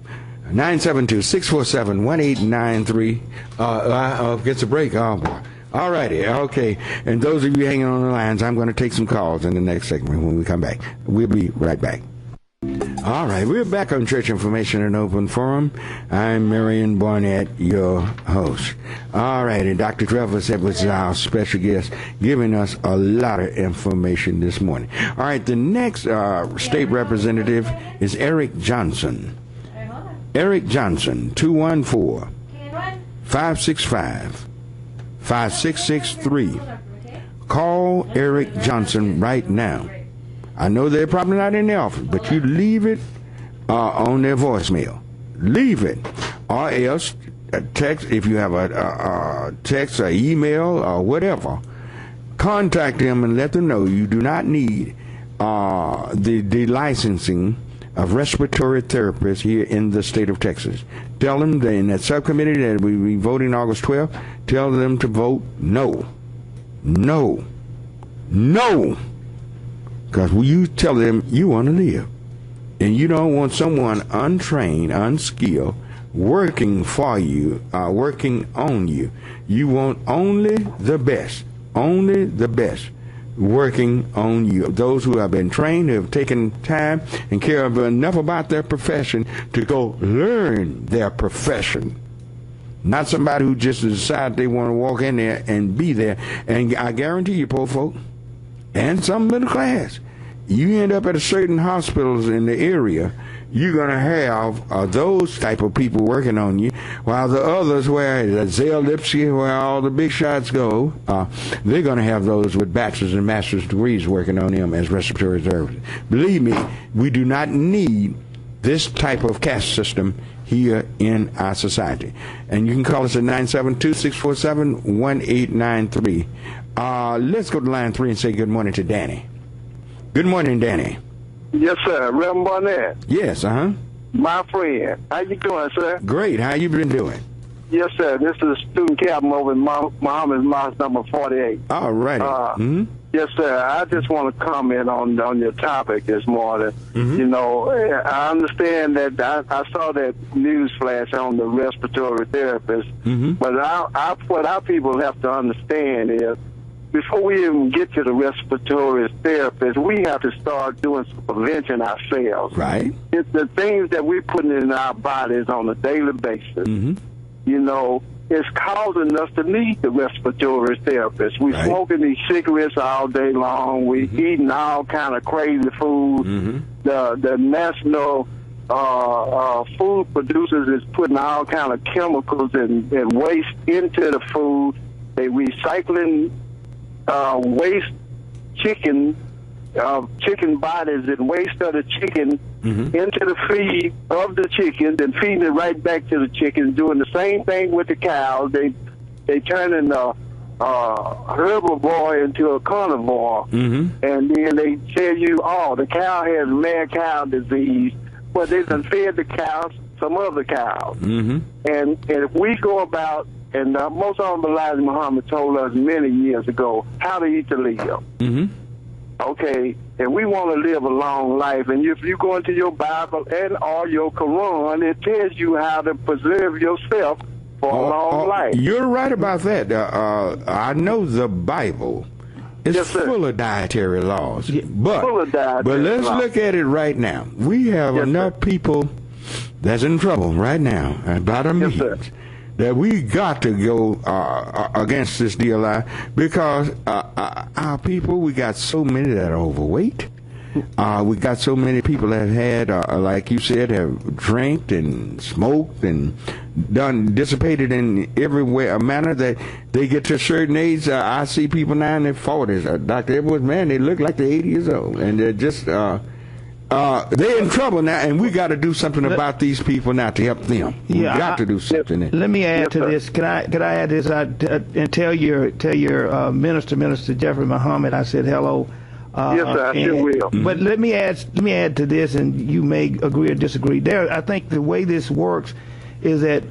972-647-1893. Gets a break. Oh, boy. All righty. Okay. And those of you hanging on the lines, I'm going to take some calls in the next segment when we come back. We'll be right back. All right. We're back on Church Information and Open Forum. I'm Marion Barnett, your host. All right. And Dr. Trevor Edwards is our special guest, giving us a lot of information this morning. All right. The next state representative is Eric Johnson. Eric Johnson, 214-565-5663. Call Eric Johnson right now. I know they're probably not in the office, but you leave it on their voicemail. Leave it. Or else text, if you have a text or email or whatever, contact them and let them know you do not need the licensing of respiratory therapists here in the state of Texas. Tell them that in that subcommittee that we be voting August 12th, tell them to vote no. No. No. Because you tell them you want to live. And you don't want someone untrained, unskilled, working for you, working on you. You want only the best. Only the best. Working on you. Those who have been trained, who have taken time and care of enough about their profession to go learn their profession. Not somebody who just decided they want to walk in there and be there. And I guarantee you, poor folk, and some middle class, you end up at a certain hospitals in the area, you're going to have those type of people working on you, while the others, where the Zell Lipsky, where all the big shots go, they're going to have those with bachelor's and master's degrees working on them as respiratory therapists. Believe me, we do not need this type of caste system here in our society. And you can call us at 972-647-1893. Let's go to line 3 and say good morning to Danny. Good morning, Danny. Yes, sir. Reverend Barnett. Yes, My friend. How you doing, sir? Great. How you been doing? Yes, sir. This is student captain over in Muhammad's Mosque number 48. All righty. Yes, sir. I just want to comment on your topic this morning. You know, I understand that I saw that news flash on the respiratory therapist, but what our people have to understand is before we even get to the respiratory therapist, we have to start doing some prevention ourselves. Right. It's the things that we're putting in our bodies on a daily basis. You know, it's causing us to need the respiratory therapist. We're smoking these cigarettes all day long. We're eating all kind of crazy food. The national food producers is putting all kind of chemicals and waste into the food. They recycling waste chicken bodies and waste of the chicken into the feed of the chicken, then feeding it right back to the chickens, doing the same thing with the cows. They turning the herbivore into a carnivore, and then they tell you, oh, the cow has mad cow disease, but they done fed the cows some other cows. And if we go about, and most Honorable Elijah Muhammad told us many years ago how to eat to live. Okay, and we want to live a long life. And if you go into your Bible and or your Quran, it tells you how to preserve yourself for a long life. You're right about that. I know the Bible is full of dietary laws. But let's look at it right now. We have enough people that's in trouble right now about our meat. That we got to go against this deal because our people, we got so many that are overweight. We got so many people that have had, like you said, have drank and smoked and dissipated in every way, a manner that they get to a certain age. I see people now in their 40s. Dr. Edwards, man, they look like they're 80 years old. And they're just... they're in trouble now, and we got to do something about these people now to help them. We got to do something. Let me add to this. Can I add this? And tell your Minister Jeffrey Muhammad I said hello. Yes, sir. I sure will. But let me add to this, and you may agree or disagree. I think the way this works is that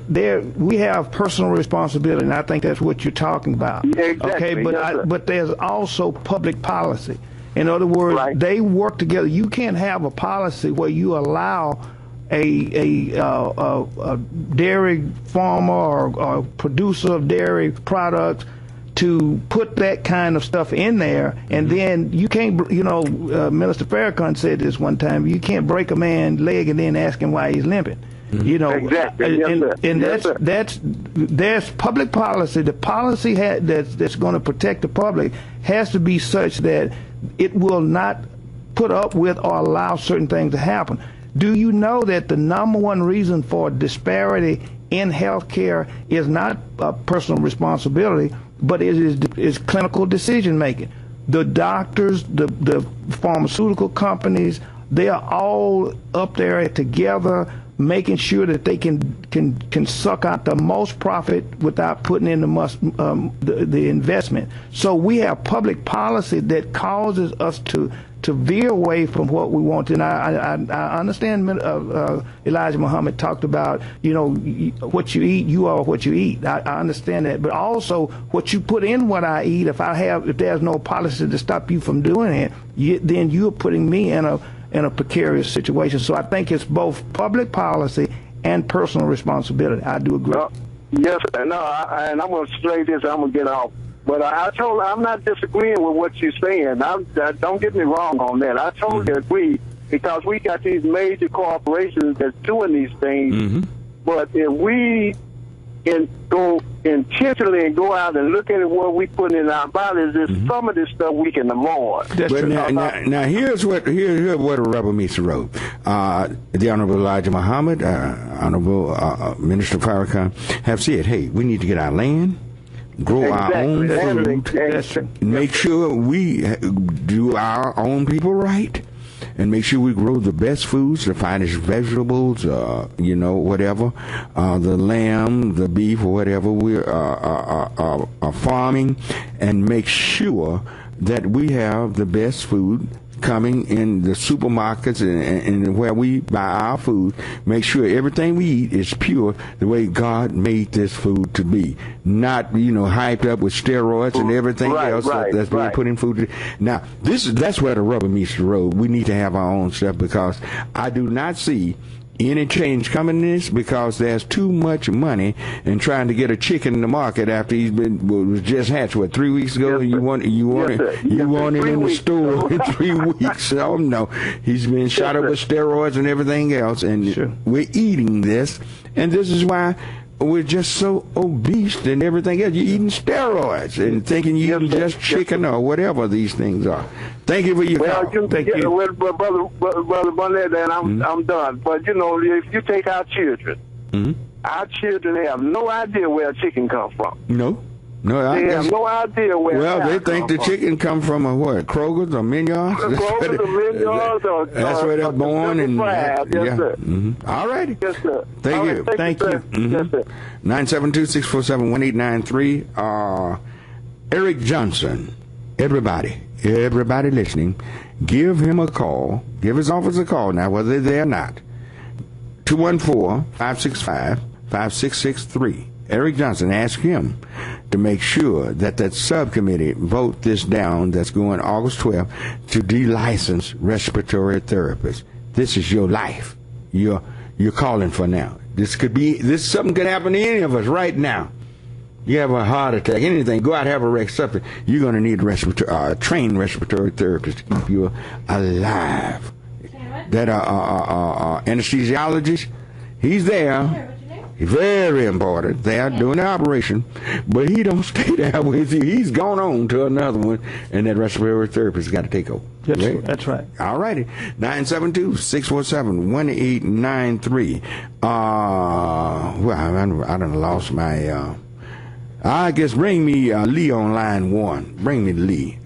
we have personal responsibility, and I think that's what you're talking about. Yeah, exactly. Okay, but there's also public policy. In other words, they work together. You can't have a policy where you allow a dairy farmer or producer of dairy products to put that kind of stuff in there, and then you can't, Minister Farrakhan said this one time, you can't break a man's leg and then ask him why he's limping. Exactly. And there's public policy. The policy that's going to protect the public has to be such that it will not put up with or allow certain things to happen. Do you know that the number one reason for disparity in health care is not personal responsibility, but it is clinical decision making? The doctors, the pharmaceutical companies, they are all up there together making sure that they can suck out the most profit without putting in the investment. So we have public policy that causes us to veer away from what we want. And I understand Elijah Muhammad talked about, what you eat, you are what you eat. I understand that. But also what you put in what I eat, if there's no policy to stop you from doing it, then you're putting me in a precarious situation. So I think it's both public policy and personal responsibility. I do agree. Yes, and I'm going to straight this. I'm going to get off. But I'm not disagreeing with what you're saying. Don't get me wrong on that. I totally agree, because we got these major corporations that's doing these things. But if we go intentionally and go out and look at what we put in our bodies, there's some of this stuff we can avoid. But now here's what a rebel meets the road. The Honorable Elijah Muhammad, Honorable Minister Farrakhan have said, hey, we need to get our land, grow our own food, make sure we do our own people right, and make sure we grow the best foods, the finest vegetables, whatever, the lamb, the beef, or whatever we are farming, and make sure that we have the best food coming in the supermarkets and where we buy our food, make sure everything we eat is pure the way God made this food to be. Not, hyped up with steroids and everything else that's being put in food. Now, that's where the rubber meets the road. We need to have our own stuff, because I do not see any change coming in this, because there's too much money in trying to get a chicken in the market after was just hatched 3 weeks ago, and you want him in the store in 3 weeks. Oh no, he's been shot up with steroids and everything else, and we're eating this, and this is why we're just so obese and everything else. You're eating steroids and thinking you're eating just chicken or whatever these things are. Thank you for your call. Thank you. Brother Barnett, and I'm done. But, if you take our children, our children have no idea where chicken comes from. No. They have no idea where. Well, they think the chicken come from Kroger's or Mignos. Kroger's or Mignos. That's where they're born. And yes, sir. All righty. Yes, sir. Thank you. Thank you. Yes, sir. 972-647-1893. Eric Johnson. Everybody listening, give him a call. Give his office a call now, whether they're there or not. 214-565-5663. Eric Johnson, ask him to make sure that subcommittee vote this down that's going August 12th to de-license respiratory therapists. This is your life. You're calling for now. Something could happen to any of us right now. You have a heart attack, anything, go out and have a wreck, something. You're going to need a trained respiratory therapist to keep you alive. That anesthesiologist, he's there. He's very important. They are doing the operation, but he don't stay there with you. He's gone on to another one, and that respiratory therapist got to take over. That's right. All righty. 972-647-1893. Well, I done lost my... I guess bring me Lee on line 1. Bring me Lee.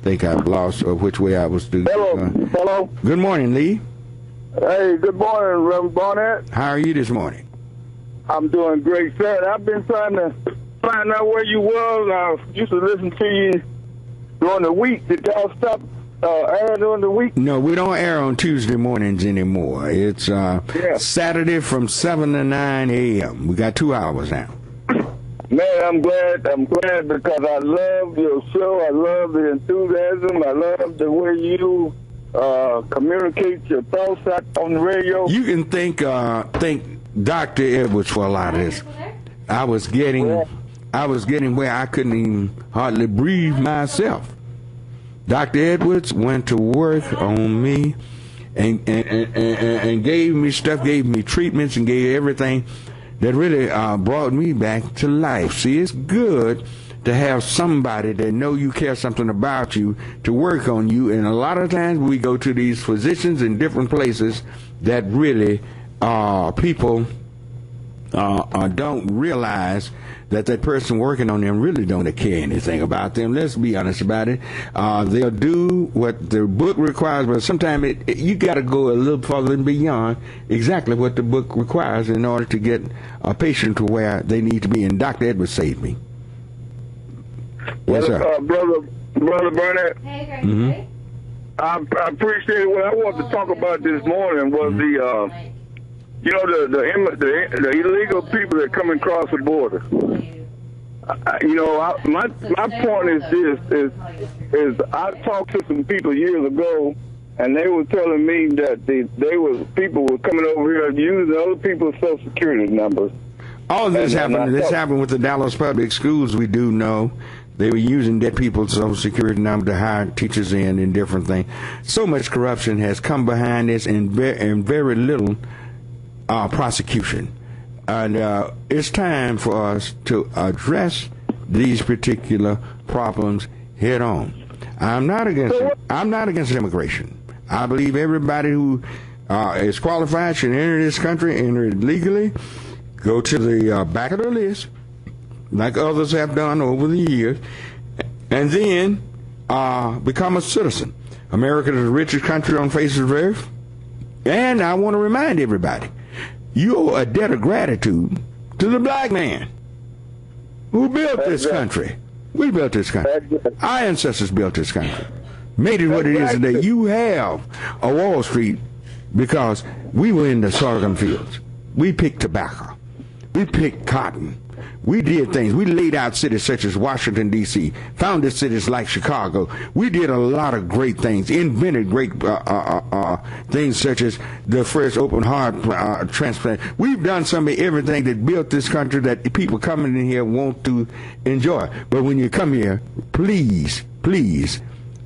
Think I've lost which way I was to. Hello. Good morning, Lee. Hey, good morning, Reverend Barnett. How are you this morning? I'm doing great, sir. I've been trying to find out where you was. I used to listen to you during the week. Did y'all stop airing during the week? No, we don't air on Tuesday mornings anymore. It's Saturday from 7 to 9 a.m. We got 2 hours now. Man, I'm glad because I love your show. I love the enthusiasm. I love the way you communicate your thoughts out on the radio. You can thank Dr. Edwards for a lot of this. I was getting where I couldn't even hardly breathe myself. Dr. Edwards went to work on me and gave me stuff, gave me treatments, and gave everything that really brought me back to life. See, it's good to have somebody that know you care something about you to work on you. And a lot of times we go to these physicians in different places that really people don't realize that person working on them really don't care anything about them. Let's be honest about it. They'll do what the book requires, but sometimes you got to go a little further and beyond exactly what the book requires in order to get a patient to where they need to be. And Dr. Edwards saved me. Yes, sir. Brother Barnett. I appreciate it. What I wanted to talk about this morning was the illegal people that come across the border. My point is this: I talked to some people years ago, and they were telling me that people were coming over here using other people's Social Security numbers. All this happened. This happened with the Dallas Public Schools. We do know they were using dead people's Social Security number to hire teachers in different things. So much corruption has come behind this, and very little prosecution. And it's time for us to address these particular problems head on. I'm not against immigration. I believe everybody who is qualified should enter this country, enter it legally, go to the back of the list, like others have done over the years, and then become a citizen. America is the richest country on the face of the earth, and I want to remind everybody, you owe a debt of gratitude to the black man who built this country. We built this country. Our ancestors built this country. made it what it is today. You have a Wall Street because we were in the sorghum fields. We picked tobacco. We picked cotton. We did things. We laid out cities such as Washington, D.C., founded cities like Chicago. We did a lot of great things, invented great things such as the first open heart transplant. We've done some of everything that built this country that people coming in here want to enjoy. But when you come here, please,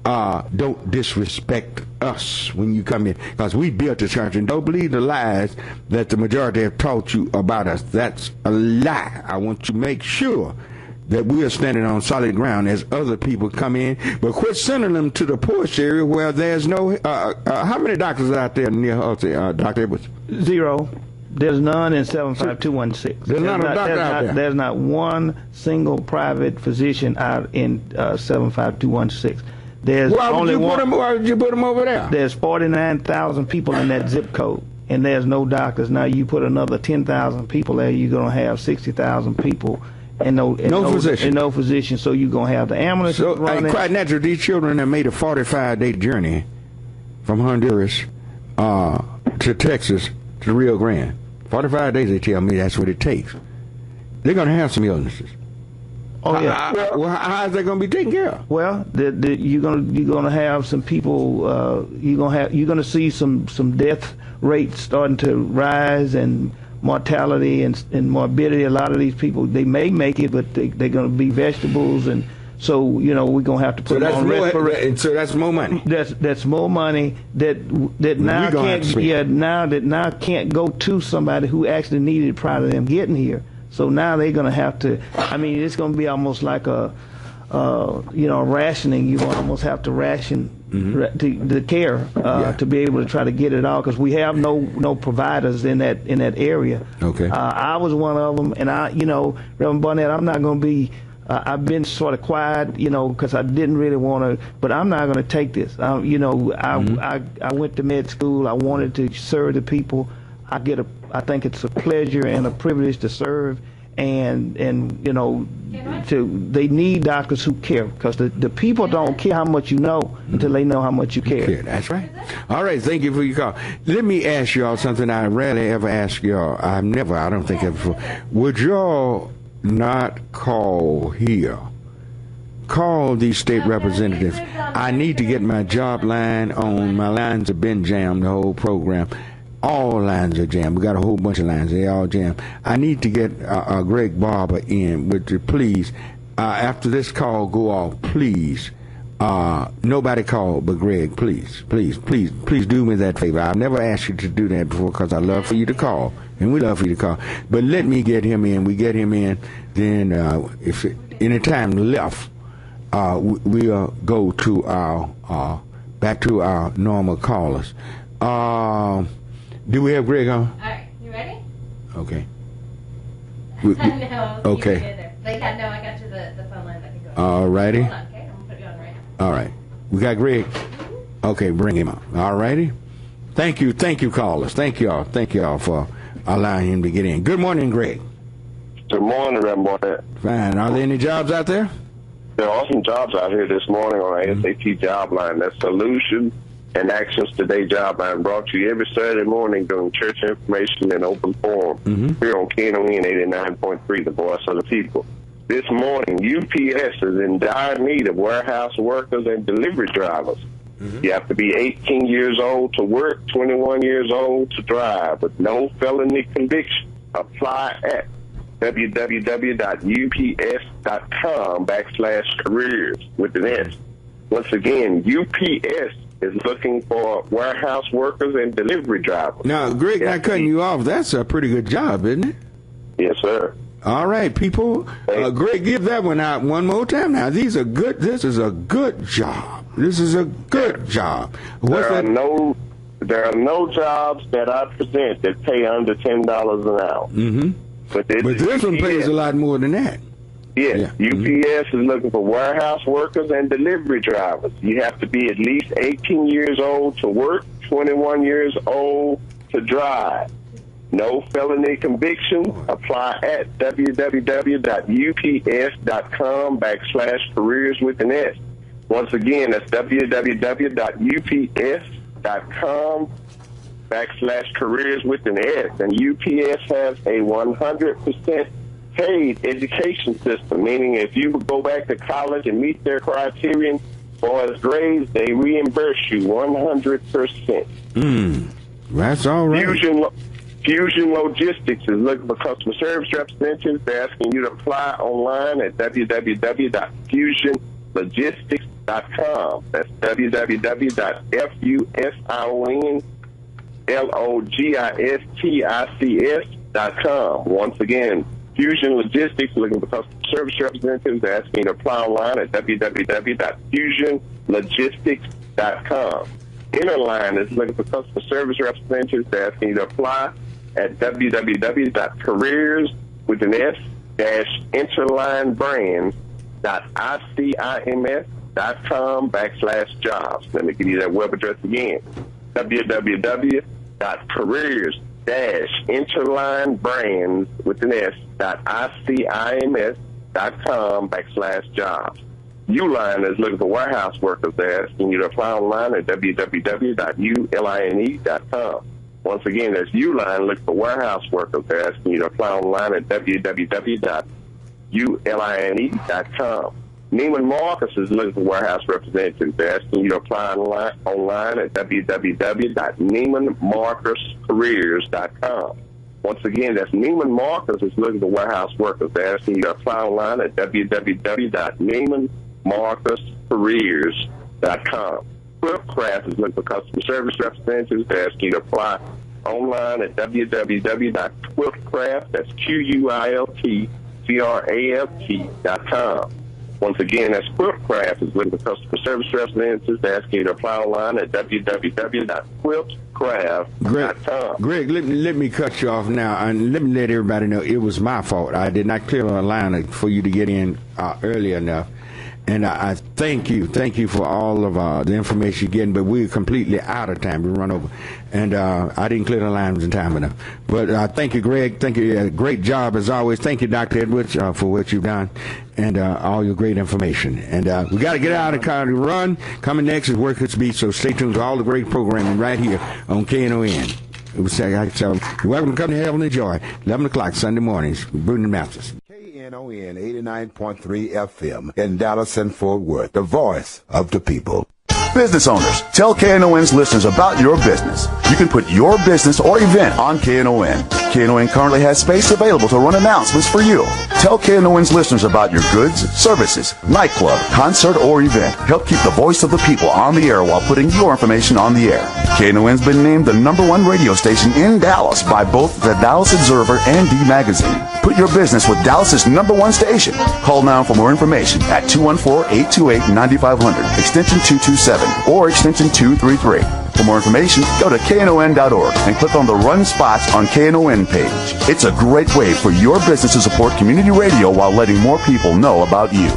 don't disrespect us when you come in, because we built this country. And don't believe the lies that the majority have taught you about us. That's a lie. I want to make sure that we are standing on solid ground as other people come in, but quit sending them to the poorest area where there's no. How many doctors out there near Dr. Edwards? 0. There's none in 75216. There's not a doctor out there. There's not one single private physician out in 75216. There's why would you put them over there? There's 49,000 people in that zip code, and there's no doctors. Now you put another 10,000 people there, you're gonna have 60,000 people, and no physician. So you're gonna have the ambulance. So quite naturally, these children have made a 45-day journey from Honduras to Texas to Rio Grande. 45 days, they tell me that's what it takes. They're gonna have some illnesses. Oh yeah. How is that going to be taken care of? Well, you're gonna have some people. You're gonna see some death rates starting to rise, and mortality and morbidity. A lot of these people, they may make it, but they're gonna be vegetables, and so we're gonna have to put them on respirators. So that's more money. That's more money that now can't go to somebody who actually needed it prior to them getting here. So now they're going to have to, it's going to be almost like a rationing. You're going to almost have to ration the care to be able to try to get it all, because we have no providers in that area. Okay. I was one of them, and Reverend Barnett, I'm not going to be, I've been sort of quiet, because I didn't really want to, but I'm not going to take this. I went to med school. I wanted to serve the people. I think it's a pleasure and a privilege to serve, and they need doctors who care, because the people don't care how much you know until they know how much you care. That's right. All right, thank you for your call. Let me ask y'all something I rarely ever ask y'all. I don't think ever before. Would y'all not call here? Call these state representatives. I need to get my job line on. My lines have been jammed the whole program. All lines are jammed. We got a whole bunch of lines. They all jammed. I need to get Greg Barber in. Would you please, after this call go off, please, nobody call but Greg. Please do me that favor. I've never asked you to do that before, because I love for you to call, and we love for you to call. But let me get him in. We get him in. Then if any time left, we'll go to our back to our normal callers. Do we have Greg on? All right, you ready? Okay. No, okay. I got you the phone line that can go. All righty. Hold on, okay? I'm going to put you on right now. All right. We got Greg. Okay, bring him up. All righty. Thank you, callers. Thank y'all for allowing him to get in. Good morning, Greg. Good morning, Reverend. Fine. Are there any jobs out there? There are some jobs out here this morning on our SAT job line. That's Solution and Actions Today job line, brought to you every Saturday morning during church information and open forum here on Knon 89.3, the voice of the people. This morning, UPS is in dire need of warehouse workers and delivery drivers. You have to be 18 years old to work, 21 years old to drive, with no felony conviction. Apply at www.ups.com/careers with an S. Once again, UPS is looking for warehouse workers and delivery drivers. Now, Greg, not cutting you off, that's a pretty good job, isn't it? Yes, sir. All right, people. Greg, give that one out one more time. Now, this is a good job. This is a good job. There are no jobs that I present that pay under $10 an hour. But this one pays a lot more than that. Yes, UPS is looking for warehouse workers and delivery drivers. You have to be at least 18 years old to work, 21 years old to drive. No felony convictions. Apply at www.ups.com/careers with an S. Once again, that's www.ups.com/careers with an S. And UPS has a 100% paid education system, meaning if you go back to college and meet their criterion for as grades, they reimburse you 100%. That's all right. Fusion Logistics is looking for customer service representatives. They're asking you to apply online at www.fusionlogistics.com. That's www.fusionlogistics.com. Once again, Fusion Logistics looking for customer service representatives. They're asking you to apply online at www.fusionlogistics.com. Interline is looking for customer service representatives. They're asking you to apply at www.careers.interlinebrands.icims.com/jobs. Let me give you that web address again. www.careers-interlinebrands.icims.com/jobs. Uline is looking for warehouse workers. They're asking you to apply online at www.uline.com. Once again, that's Uline looking for warehouse workers. They're asking you to apply online at www.uline.com. Neiman Marcus is looking for warehouse representatives. They're asking you to apply online at www.neimanmarcuscareers.com. Once again, that's Neiman Marcus is looking for warehouse workers. They're asking you to apply online at www.neimanmarcuscareers.com. Quiltcraft is looking for customer service representatives. They're asking you to apply online at www.quiltcraft, that's QUILTCRAFT.com. Once again, that's Quiltcraft is looking for customer service representatives. They're asking you to apply online at www.quiltcraft.com. Greg, let me cut you off now, and let me let everybody know it was my fault. I did not clear the line for you to get in early enough. And I thank you for all of the information you're getting, but we're completely out of time. We run over. And I didn't clear the lines in time enough. But thank you, Greg. Thank you. Great job, as always. Thank you, Dr. Edwards, for what you've done and all your great information. And we got to get out of the car to run. Coming next is Work Its Beat, so stay tuned to all the great programming right here on KNON. You're welcome to come to Heaven and Joy, 11 o'clock Sunday mornings, Bruton and Mathis. KNON 89.3 FM in Dallas and Fort Worth, the voice of the people. Business owners, tell KNON's listeners about your business. You can put your business or event on KNON. KNON currently has space available to run announcements for you. Tell KNON's listeners about your goods, services, nightclub, concert, or event. Help keep the voice of the people on the air while putting your information on the air. KNON's been named the #1 radio station in Dallas by both the Dallas Observer and D Magazine. Put your business with Dallas's #1 station. Call now for more information at 214-828-9500, extension 227, or extension 233. For more information, go to KNON.org and click on the Run Spots on KNON page. It's a great way for your business to support community radio while letting more people know about you.